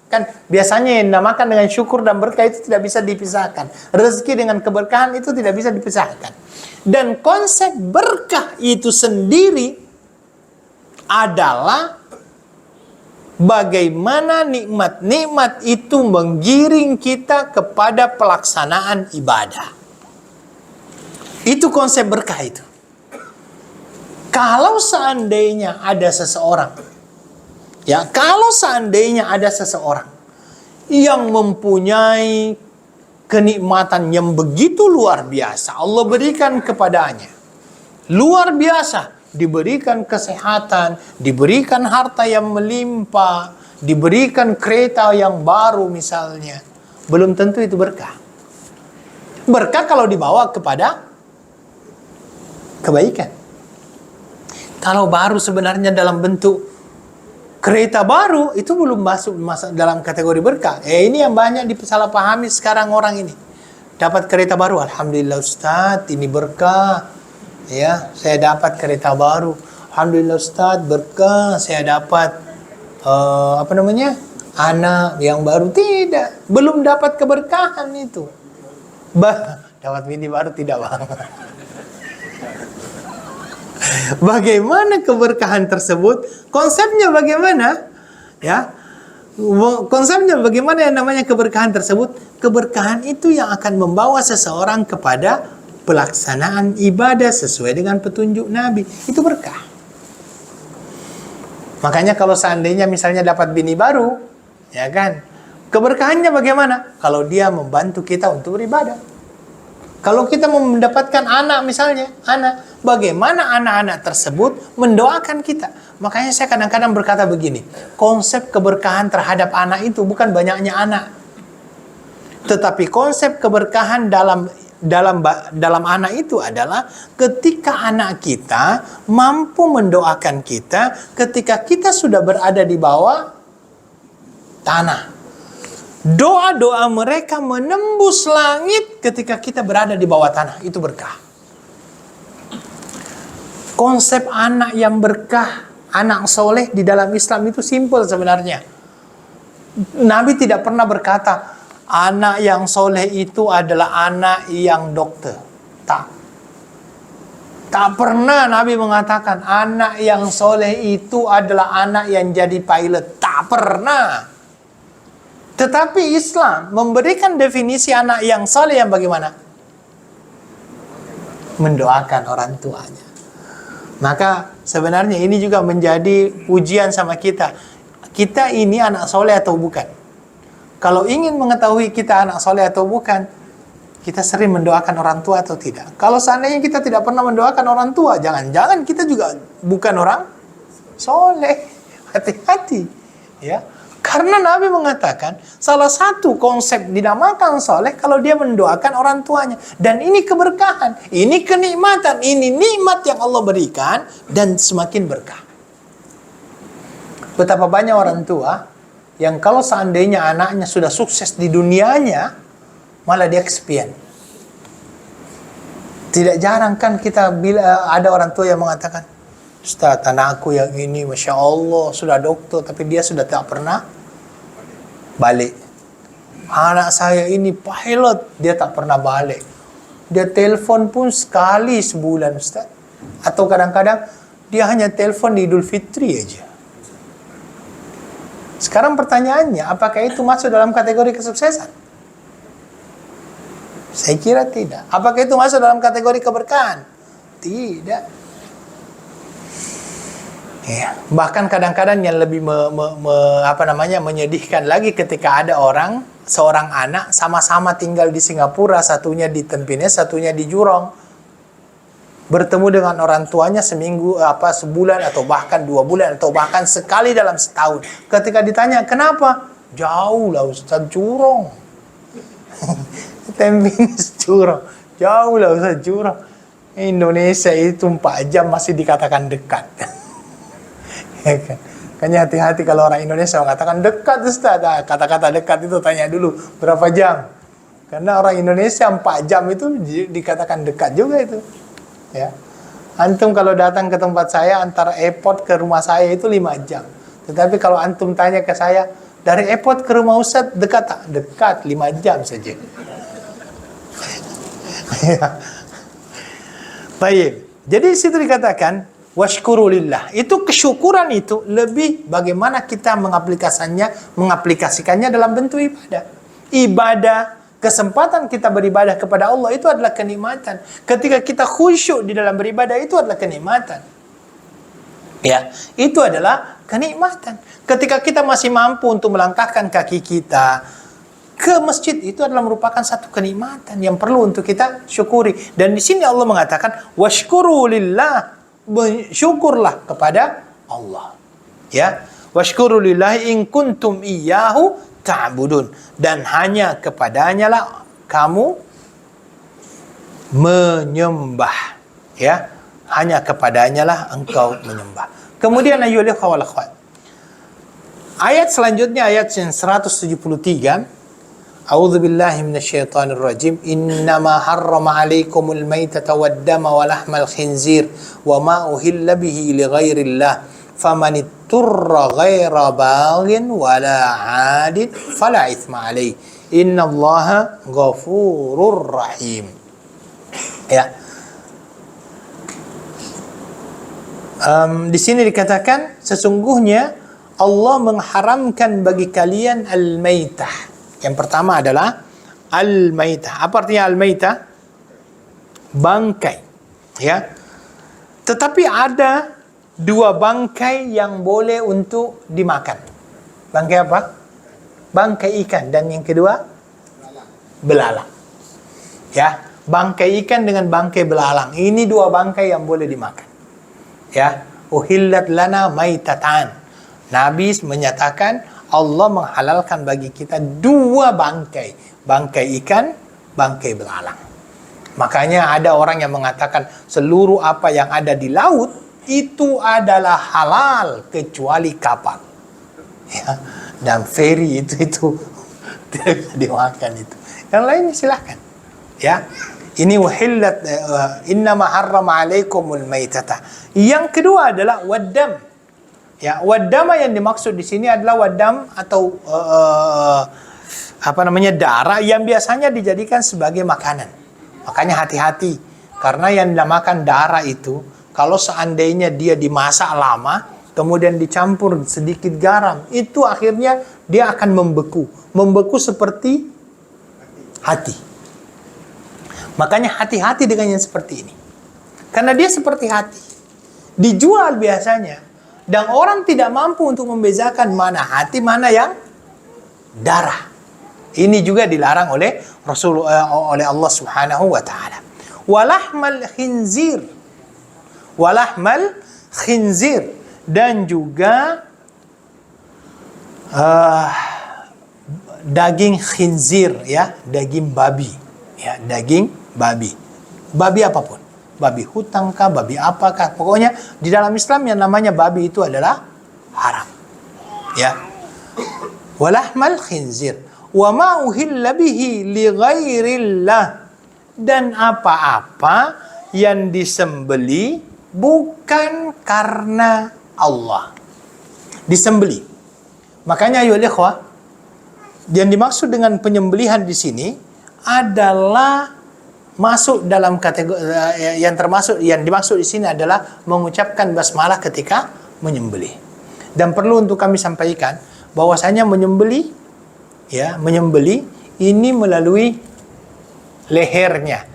kan biasanya yang dinamakan dengan syukur dan berkah itu tidak bisa dipisahkan. Rezeki dengan keberkahan itu tidak bisa dipisahkan. Dan konsep berkah itu sendiri adalah bagaimana nikmat-nikmat itu menggiring kita kepada pelaksanaan ibadah. Itu konsep berkah itu. Kalau seandainya ada seseorang, kalau seandainya ada seseorang yang mempunyai kenikmatan yang begitu luar biasa, Allah berikan kepadanya, luar biasa, diberikan kesehatan, diberikan harta yang melimpah, diberikan kereta yang baru misalnya, belum tentu itu berkah. Berkah kalau dibawa kepada kebaikan. Kalau baru sebenarnya dalam bentuk kereta baru, itu belum masuk dalam kategori berkah. Ini yang banyak disalahpahami sekarang orang ini. Dapat kereta baru, alhamdulillah Ustaz, ini berkah. Ya, saya dapat kereta baru. Alhamdulillah Ustaz, berkah. Saya dapat anak yang baru. Tidak, belum dapat keberkahan itu. Dapat bini baru tidak, Bang. Bagaimana keberkahan tersebut? Konsepnya bagaimana? Ya. Konsepnya bagaimana yang namanya keberkahan tersebut? Keberkahan itu yang akan membawa seseorang kepada pelaksanaan ibadah sesuai dengan petunjuk Nabi. Itu berkah. Makanya kalau seandainya misalnya dapat bini baru, ya kan? Keberkahannya bagaimana? Kalau dia membantu kita untuk beribadah. Kalau kita mau mendapatkan anak misalnya, bagaimana anak-anak tersebut mendoakan kita? Makanya saya kadang-kadang berkata begini, konsep keberkahan terhadap anak itu bukan banyaknya anak. Tetapi konsep keberkahan dalam anak itu adalah ketika anak kita mampu mendoakan kita ketika kita sudah berada di bawah tanah. Doa-doa mereka menembus langit ketika kita berada di bawah tanah. Itu berkah. Konsep anak yang berkah, anak soleh di dalam Islam itu simpel sebenarnya. Nabi tidak pernah berkata, anak yang soleh itu adalah anak yang dokter. Tak pernah Nabi mengatakan, anak yang soleh itu adalah anak yang jadi pilot. Tak pernah. Tetapi Islam memberikan definisi anak yang saleh yang bagaimana? Mendoakan orang tuanya. Maka sebenarnya ini juga menjadi ujian sama kita. Kita ini anak soleh atau bukan? Kalau ingin mengetahui kita anak soleh atau bukan, kita sering mendoakan orang tua atau tidak. Kalau seandainya kita tidak pernah mendoakan orang tua, jangan-jangan kita juga bukan orang soleh. Hati-hati. Ya. Karena Nabi mengatakan salah satu konsep dinamakan soleh kalau dia mendoakan orang tuanya. Dan ini keberkahan, ini kenikmatan, ini nikmat yang Allah berikan dan semakin berkah. Betapa banyak orang tua yang kalau seandainya anaknya sudah sukses di dunianya, malah dia kesepian. Tidak jarang kan kita bila ada orang tua yang mengatakan, Ustaz, anakku yang ini Masya Allah sudah dokter, tapi dia sudah tak pernah balik. Anak saya ini pilot, dia tak pernah balik. Dia telepon pun sekali sebulan, Ustaz. Atau kadang-kadang dia hanya telepon di Idul Fitri aja. Sekarang pertanyaannya, apakah itu masuk dalam kategori kesuksesan? Saya kira tidak. Apakah itu masuk dalam kategori keberkahan? Tidak. Ya, bahkan kadang-kadang yang lebih menyedihkan lagi ketika ada seorang anak sama-sama tinggal di Singapura, satunya di Tampines, satunya di Jurong. Bertemu dengan orang tuanya sebulan atau bahkan 2 bulan atau bahkan sekali dalam setahun. Ketika ditanya, "Kenapa?" "Jauh lah Ustaz, Jurong." Tampines, Jurong. Jauh lah Ustaz, Jurong. Indonesia itu 4 jam masih dikatakan dekat. Makanya hati-hati kalau orang Indonesia mengatakan dekat Ustaz. Kata-kata dekat itu tanya dulu berapa jam. Karena orang Indonesia 4 jam itu dikatakan dekat juga itu. Ya. Antum kalau datang ke tempat saya antara airport ke rumah saya itu 5 jam. Tetapi kalau antum tanya ke saya, dari airport ke rumah Ustaz dekat tak? Dekat, 5 jam saja. Baik. Jadi di situ dikatakan washkurulillah. Itu kesyukuran itu lebih bagaimana kita mengaplikasikannya dalam bentuk ibadah. Ibadah, kesempatan kita beribadah kepada Allah itu adalah kenikmatan. Ketika kita khusyuk di dalam beribadah itu adalah kenikmatan. Ya, itu adalah kenikmatan. Ketika kita masih mampu untuk melangkahkan kaki kita ke masjid, itu adalah merupakan satu kenikmatan yang perlu untuk kita syukuri. Dan di sini Allah mengatakan washkuru lillah, bersyukurlah kepada Allah. Ya, washkuru lillah in kuntum iyyahu ta'budun, dan hanya kepadanya lah kamu menyembah. Ya, hanya kepadanya lah engkau menyembah. Kemudian ayyuhal ikhwah wal akhwat, ayat selanjutnya ayat yang 173. A'udzu billahi minasyaitonir rajim. Innama harrama 'alaikumul maitata wad-dama wa lahmal khinzir wa ma uhilla bihi li ghairillah faman itturra ghaira baghin wala 'adin fala itsma 'alaihi innallaha ghafurur rahim. Ya. Di sini dikatakan sesungguhnya Allah mengharamkan bagi kalian al-maitah. Yang pertama adalah al-maitah. Apa artinya al-maitah? Bangkai. Ya. Tetapi ada 2 bangkai yang boleh untuk dimakan. Bangkai apa? Bangkai ikan. Dan yang kedua? Belalang. Ya. Bangkai ikan dengan bangkai belalang. Ini 2 bangkai yang boleh dimakan. Ya, uhillat lana maitatan. Nabi menyatakan Allah menghalalkan bagi kita 2 bangkai, bangkai ikan, bangkai belalang. Makanya ada orang yang mengatakan seluruh apa yang ada di laut itu adalah halal kecuali kapal. Ya, dan feri itu tidak bisa dimakan itu. Yang lainnya silahkan. Ya. Ini wahillat innama harrama 'alaikumul maitata. Yang kedua adalah waddam. Ya, waddama yang dimaksud di sini adalah waddam atau darah yang biasanya dijadikan sebagai makanan. Makanya hati-hati karena yang dinamakan darah itu kalau seandainya dia dimasak lama kemudian dicampur sedikit garam, itu akhirnya dia akan membeku. Membeku seperti hati. Makanya hati-hati dengan yang seperti ini. Karena dia seperti hati. Dijual biasanya. Dan orang tidak mampu untuk membezakan mana hati, mana yang darah. Ini juga dilarang oleh oleh Allah Subhanahu wa taala. Walahmal khinzir. Walahmal khinzir. Dan juga daging khinzir, ya, daging babi. Ya, daging babi. Babi apapun. Babi hutan kah, babi apakah. Pokoknya di dalam Islam yang namanya babi itu adalah haram. Ya. Walahmal khinzir. Wa ma uhilla bihi li ghairillah. Dan apa-apa yang disembeli bukan karena Allah. Disembeli. Makanya ayo ikhwah, yang dimaksud dengan penyembelihan di sini adalah masuk dalam kategori yang dimaksud di sini adalah mengucapkan basmalah ketika menyembelih. Dan perlu untuk kami sampaikan bahwasanya menyembelih ini melalui lehernya,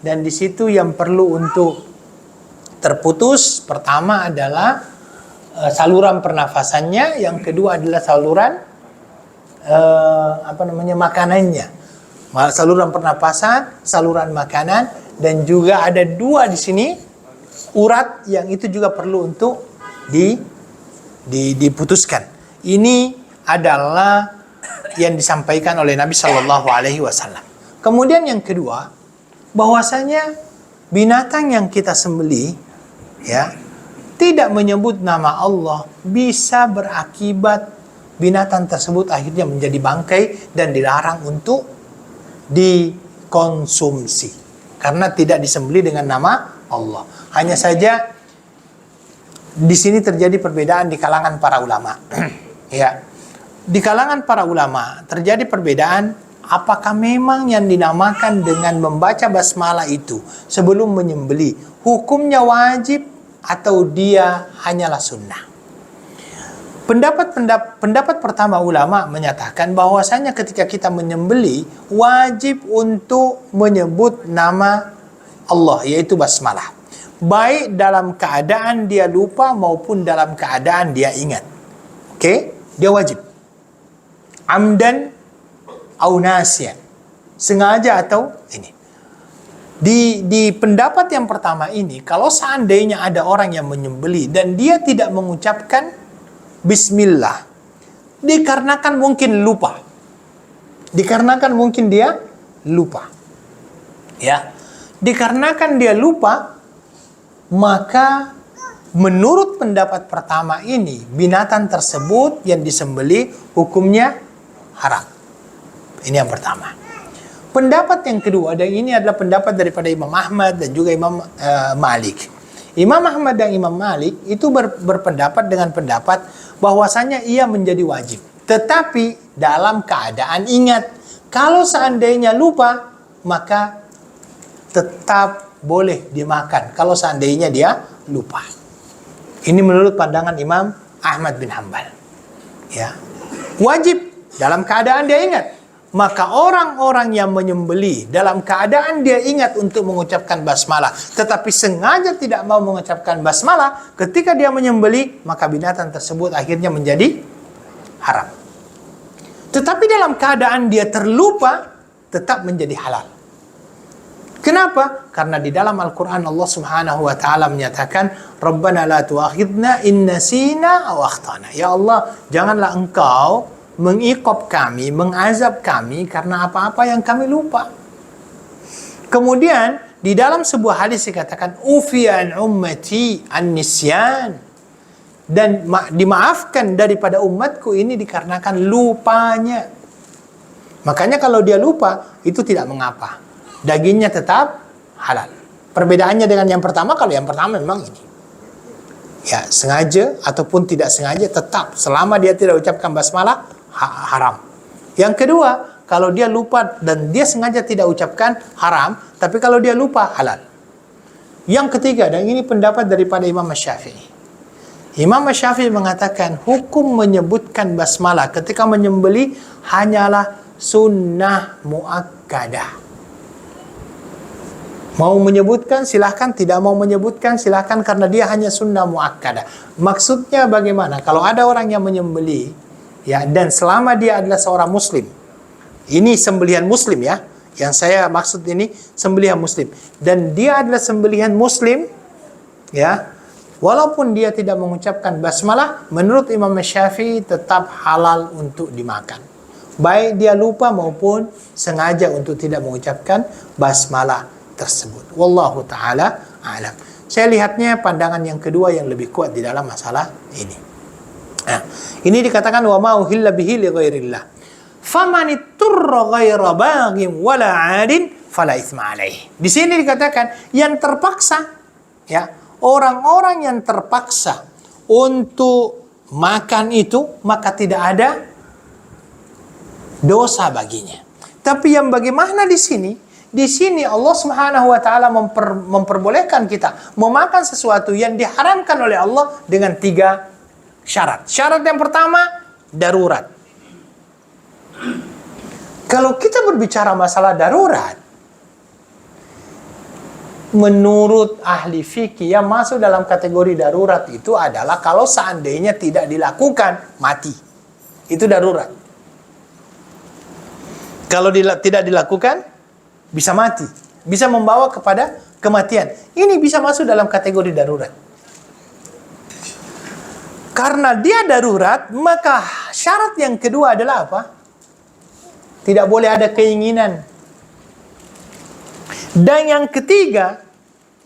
dan di situ yang perlu untuk terputus pertama adalah saluran pernafasannya, yang kedua adalah saluran makanannya. Saluran pernapasan, saluran makanan, dan juga ada 2 di sini urat yang itu juga perlu untuk diputuskan. Ini adalah yang disampaikan oleh Nabi Shallallahu Alaihi Wasallam. Kemudian yang kedua, bahwasanya binatang yang kita sembelih, ya, tidak menyebut nama Allah bisa berakibat binatang tersebut akhirnya menjadi bangkai dan dilarang untuk dikonsumsi karena tidak disembelih dengan nama Allah. Hanya saja di sini terjadi perbedaan di kalangan para ulama. Ya, di kalangan para ulama terjadi perbedaan apakah memang yang dinamakan dengan membaca basmalah itu sebelum menyembelih hukumnya wajib atau dia hanyalah sunnah. Pendapat pertama ulama menyatakan bahwasanya ketika kita menyembelih wajib untuk menyebut nama Allah, yaitu basmalah, baik dalam keadaan dia lupa maupun dalam keadaan dia ingat. Oke, dia wajib. Amdan au nasiyan, sengaja atau ini. Di pendapat yang pertama ini, kalau seandainya ada orang yang menyembelih dan dia tidak mengucapkan Bismillah, dikarenakan mungkin lupa, dikarenakan mungkin dia lupa, ya, dikarenakan dia lupa, maka menurut pendapat pertama ini binatang tersebut yang disembelih hukumnya haram. Ini yang pertama. Pendapat yang kedua, dan ini adalah pendapat daripada Imam Ahmad dan juga Imam Malik. Imam Ahmad dan Imam Malik itu berpendapat dengan pendapat bahwasanya ia menjadi wajib, tetapi dalam keadaan ingat. Kalau seandainya lupa, maka tetap boleh dimakan kalau seandainya dia lupa. Ini menurut pandangan Imam Ahmad bin Hanbal. Ya, wajib dalam keadaan dia ingat. Maka orang-orang yang menyembelih dalam keadaan dia ingat untuk mengucapkan basmalah, tetapi sengaja tidak mau mengucapkan basmalah, ketika dia menyembelih, maka binatang tersebut akhirnya menjadi haram. Tetapi dalam keadaan dia terlupa, tetap menjadi halal. Kenapa? Karena di dalam Al-Quran Allah Subhanahu wa Ta'ala menyatakan, Rabbana la tu'akhidna in nasina aw akhtana. Ya Allah, janganlah engkau mengiqab kami, mengazab kami karena apa-apa yang kami lupa. Kemudian di dalam sebuah hadis dikatakan ufian ummati an-nisyan, dan dimaafkan daripada umatku ini dikarenakan lupanya. Makanya kalau dia lupa itu tidak mengapa, dagingnya tetap halal. Perbedaannya dengan yang pertama, kalau yang pertama memang ini, ya, sengaja ataupun tidak sengaja tetap selama dia tidak ucapkan basmalah haram. Yang kedua, kalau dia lupa dan dia sengaja tidak ucapkan haram, tapi kalau dia lupa halal. Yang ketiga, dan ini pendapat daripada Imam Syafi'i. Imam Syafi'i mengatakan hukum menyebutkan basmalah ketika menyembelih hanyalah sunnah muakkadah. Mau menyebutkan silahkan, tidak mau menyebutkan silahkan, karena dia hanya sunnah muakkadah. Maksudnya bagaimana? Kalau ada orang yang menyembelih, ya, dan selama dia adalah seorang muslim, ini sembelihan muslim ya, yang saya maksud ini sembelihan muslim, dan dia adalah sembelihan muslim, ya, walaupun dia tidak mengucapkan basmalah, menurut Imam Syafi'i tetap halal untuk dimakan, baik dia lupa maupun sengaja untuk tidak mengucapkan basmalah tersebut. Wallahu ta'ala a'lam. Saya lihatnya pandangan yang kedua yang lebih kuat di dalam masalah ini. Nah, ini dikatakan wa ma uhilla bihi li ghairillah. Faman iturra ghaira baghim wala 'adin fala itsma alaih. Di sini dikatakan yang terpaksa, ya, orang-orang yang terpaksa untuk makan itu, maka tidak ada dosa baginya. Tapi yang bagaimana di sini? Di sini Allah Subhanahu wa Ta'ala memperbolehkan kita memakan sesuatu yang diharamkan oleh Allah dengan 3 syarat. Syarat yang pertama, darurat. Kalau kita berbicara masalah darurat, menurut ahli fikih yang masuk dalam kategori darurat itu adalah kalau seandainya tidak dilakukan, mati. Itu darurat. Kalau tidak dilakukan, bisa mati. Bisa membawa kepada kematian. Ini bisa masuk dalam kategori darurat. Karena dia darurat, maka syarat yang kedua adalah apa? Tidak boleh ada keinginan. Dan yang ketiga,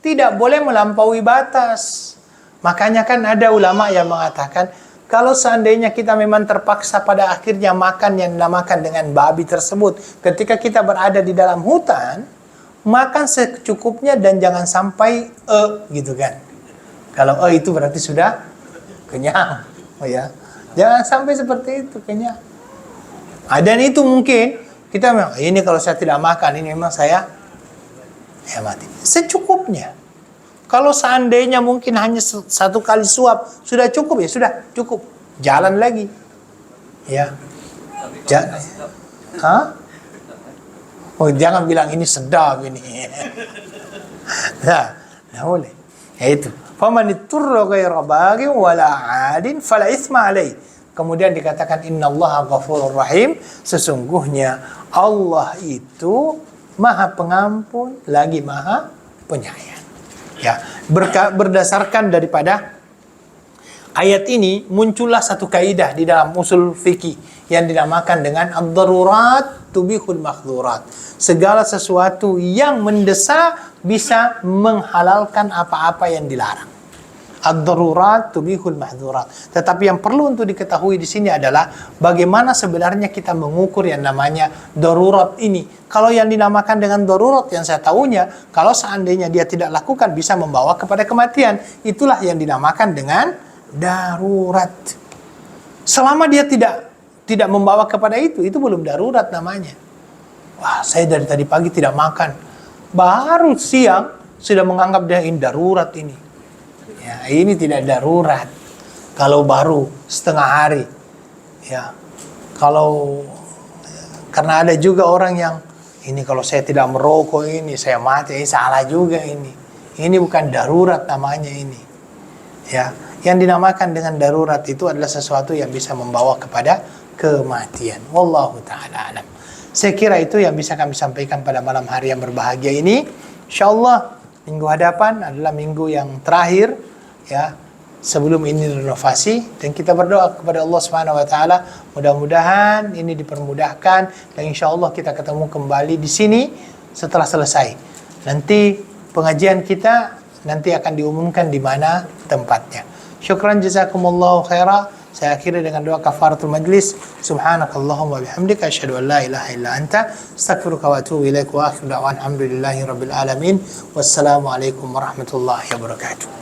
tidak boleh melampaui batas. Makanya kan ada ulama yang mengatakan, Kalau seandainya kita memang terpaksa pada akhirnya makan yang dinamakan dengan babi tersebut, ketika kita berada di dalam hutan, makan secukupnya dan jangan sampai gitu kan. Kalau itu berarti sudah kenyang, oh ya. Jangan sampai seperti itu, kenyang. Dan itu mungkin kita memang ini kalau saya tidak makan ini memang saya mati. Secukupnya. Kalau seandainya mungkin hanya satu kali suap sudah cukup, ya sudah cukup. Jalan lagi. Ya. Hah? Oh, jangan bilang ini sedap ini. Nah, boleh. Ya itu. Faman iturra ghaira baghin wala 'adin fala itsma 'alaihi. Kemudian dikatakan innallaha ghafurur rahim, sesungguhnya Allah itu Maha Pengampun lagi Maha Penyayang. Ya, berdasarkan daripada ayat ini muncullah satu kaidah di dalam usul fikih yang dinamakan dengan ad-darurat tubihul mahdzurat. Segala sesuatu yang mendesak bisa menghalalkan apa-apa yang dilarang. Ad-darurat tubihul mahdzurat. Tetapi yang perlu untuk diketahui di sini adalah bagaimana sebenarnya kita mengukur yang namanya darurat ini. Kalau yang dinamakan dengan darurat yang saya tahunya, kalau seandainya dia tidak lakukan bisa membawa kepada kematian. Itulah yang dinamakan dengan darurat. Selama dia tidak membawa kepada itu belum darurat namanya. Wah, saya dari tadi pagi tidak makan. Baru siang sudah menganggap dia ini darurat ini. Ya, ini tidak darurat. Kalau baru setengah hari. Ya. Kalau karena ada juga orang yang ini kalau saya tidak merokok ini saya mati, salah juga ini. Ini bukan darurat namanya ini. Ya, yang dinamakan dengan darurat itu adalah sesuatu yang bisa membawa kepada kematian. Wallahu taala alam. Saya kira itu yang bisa kami sampaikan pada malam hari yang berbahagia ini. Insyaallah minggu hadapan adalah minggu yang terakhir ya sebelum ini renovasi, dan kita berdoa kepada Allah Subhanahu wa taala mudah-mudahan ini dipermudahkan dan insyaallah kita ketemu kembali di sini setelah selesai. Nanti pengajian kita nanti akan diumumkan di mana tempatnya. Syukran jazakumullahu khaira. Saya akhiri dengan doa kafaratul majlis. Subhanakallahumma bihamdika asyhadu an la ilaha illa anta astaghfiruka wa atubu ilaik wa akhiru da'wana alhamdulillahi rabbil alamin. Wassalamu alaikum warahmatullahi wabarakatuh.